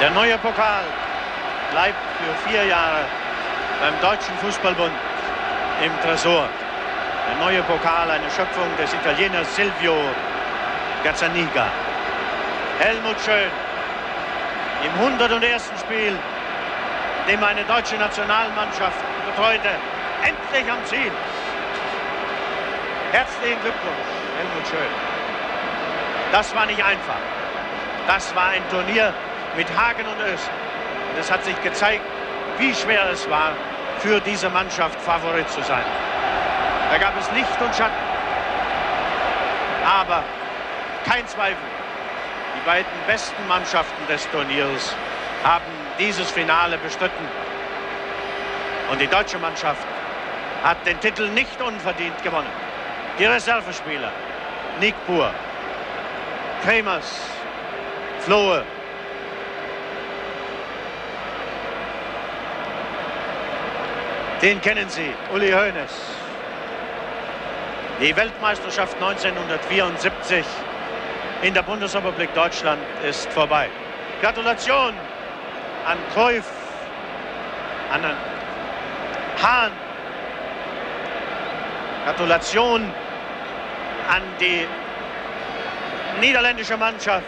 Der neue Pokal bleibt für 4 Jahre beim Deutschen Fußballbund im Tresor. Der neue Pokal, eine Schöpfung des Italieners Silvio Gazzaniga. Helmut Schön im 101. Spiel, in dem eine deutsche Nationalmannschaft betreute, endlich am Ziel. Herzlichen Glückwunsch, Helmut Schön. Das war nicht einfach. Das war ein Turnier mit Hagen und Östen. Und es hat sich gezeigt, wie schwer es war, für diese Mannschaft Favorit zu sein. Da gab es Licht und Schatten. Aber kein Zweifel, die beiden besten Mannschaften des Turniers haben dieses Finale bestritten. Und die deutsche Mannschaft hat den Titel nicht unverdient gewonnen. Die Reservespieler, Nick Buhr, Kremers, Flohe, den kennen Sie, Uli Hoeneß. Die Weltmeisterschaft 1974 in der Bundesrepublik Deutschland ist vorbei. Gratulation an Cruyff, an Hahn. Gratulation an die niederländische Mannschaft,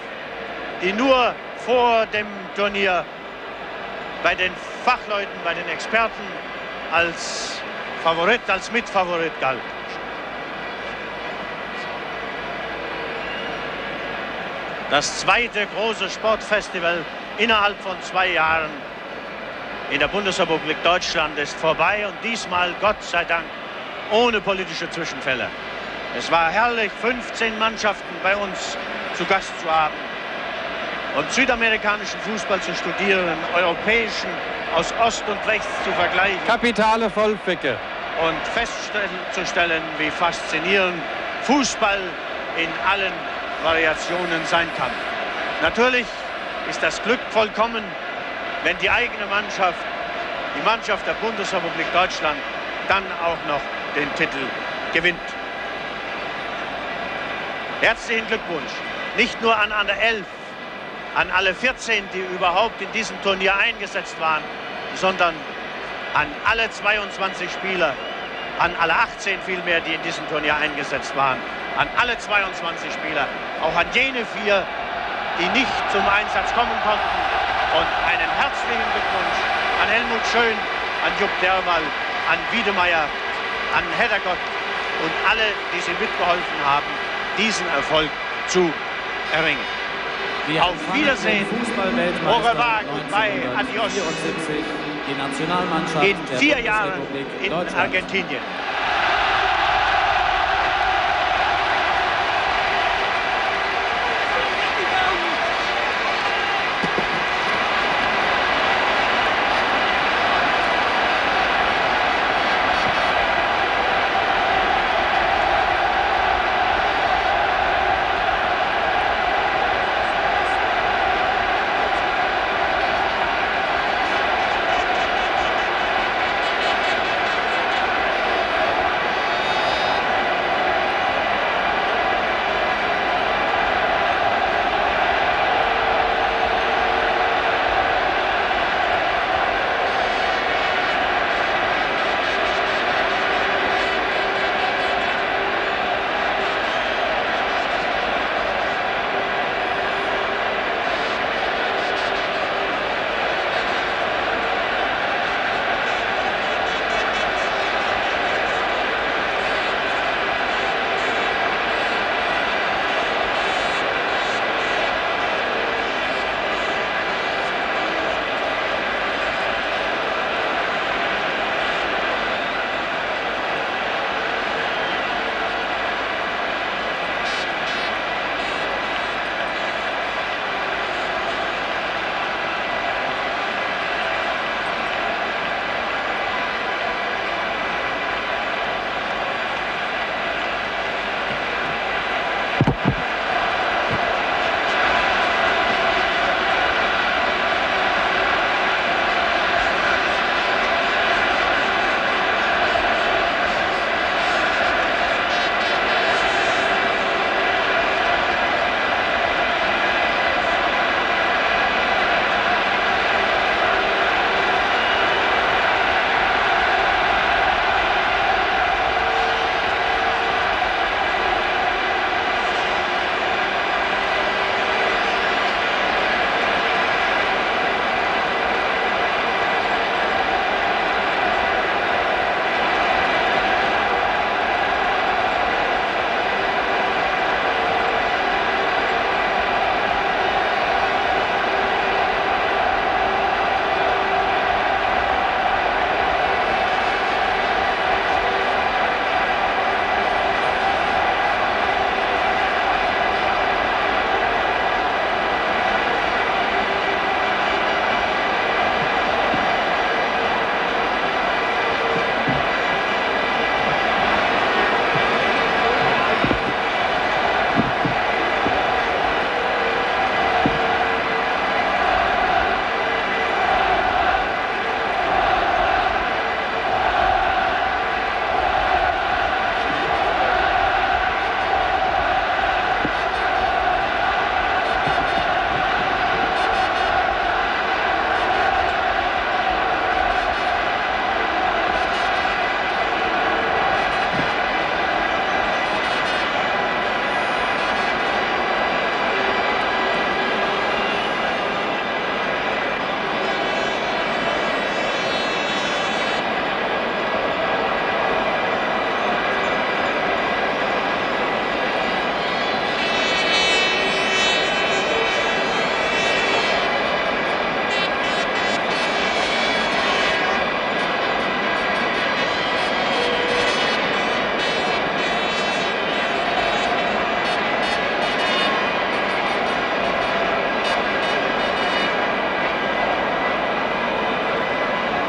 die nur vor dem Turnier bei den Fachleuten, bei den Experten als Favorit, als Mitfavorit galt. Das zweite große Sportfestival innerhalb von 2 Jahren in der Bundesrepublik Deutschland ist vorbei und diesmal, Gott sei Dank, ohne politische Zwischenfälle. Es war herrlich, 15 Mannschaften bei uns zu Gast zu haben und südamerikanischen Fußball zu studieren, europäischen aus Ost und West zu vergleichen. Kapitale Vollficke. Und festzustellen, wie faszinierend Fußball in allen Variationen sein kann. Natürlich ist das Glück vollkommen, wenn die eigene Mannschaft, die Mannschaft der Bundesrepublik Deutschland, dann auch noch den Titel gewinnt. Herzlichen Glückwunsch, nicht nur an alle 11, an alle 14, die überhaupt in diesem Turnier eingesetzt waren, sondern an alle 22 Spieler, an alle 18 vielmehr, die in diesem Turnier eingesetzt waren, an alle 22 Spieler, auch an jene 4, die nicht zum Einsatz kommen konnten. Und einen herzlichen Glückwunsch an Helmut Schön, an Jupp Derwall, an Wiedemeyer, an Heddergott und alle, die sie mitgeholfen haben, diesen Erfolg zu erringen. Auf Wiedersehen, au revoir, goodbye, adios. die Nationalmannschaft in der 4 Jahren Bundesrepublik in Deutschland. Argentinien.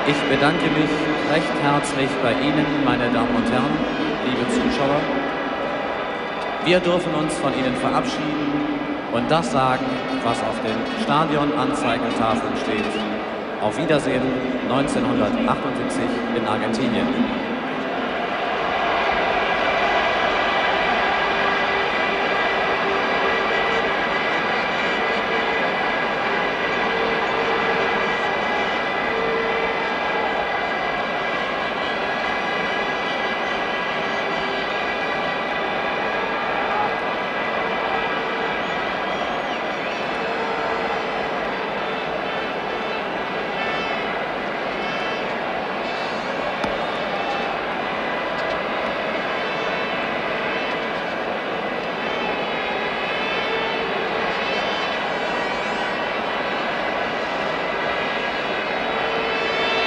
Ich bedanke mich recht herzlich bei Ihnen, meine Damen und Herren, liebe Zuschauer. Wir dürfen uns von Ihnen verabschieden und das sagen, was auf den Stadionanzeigetafeln steht. Auf Wiedersehen 1978 in Argentinien.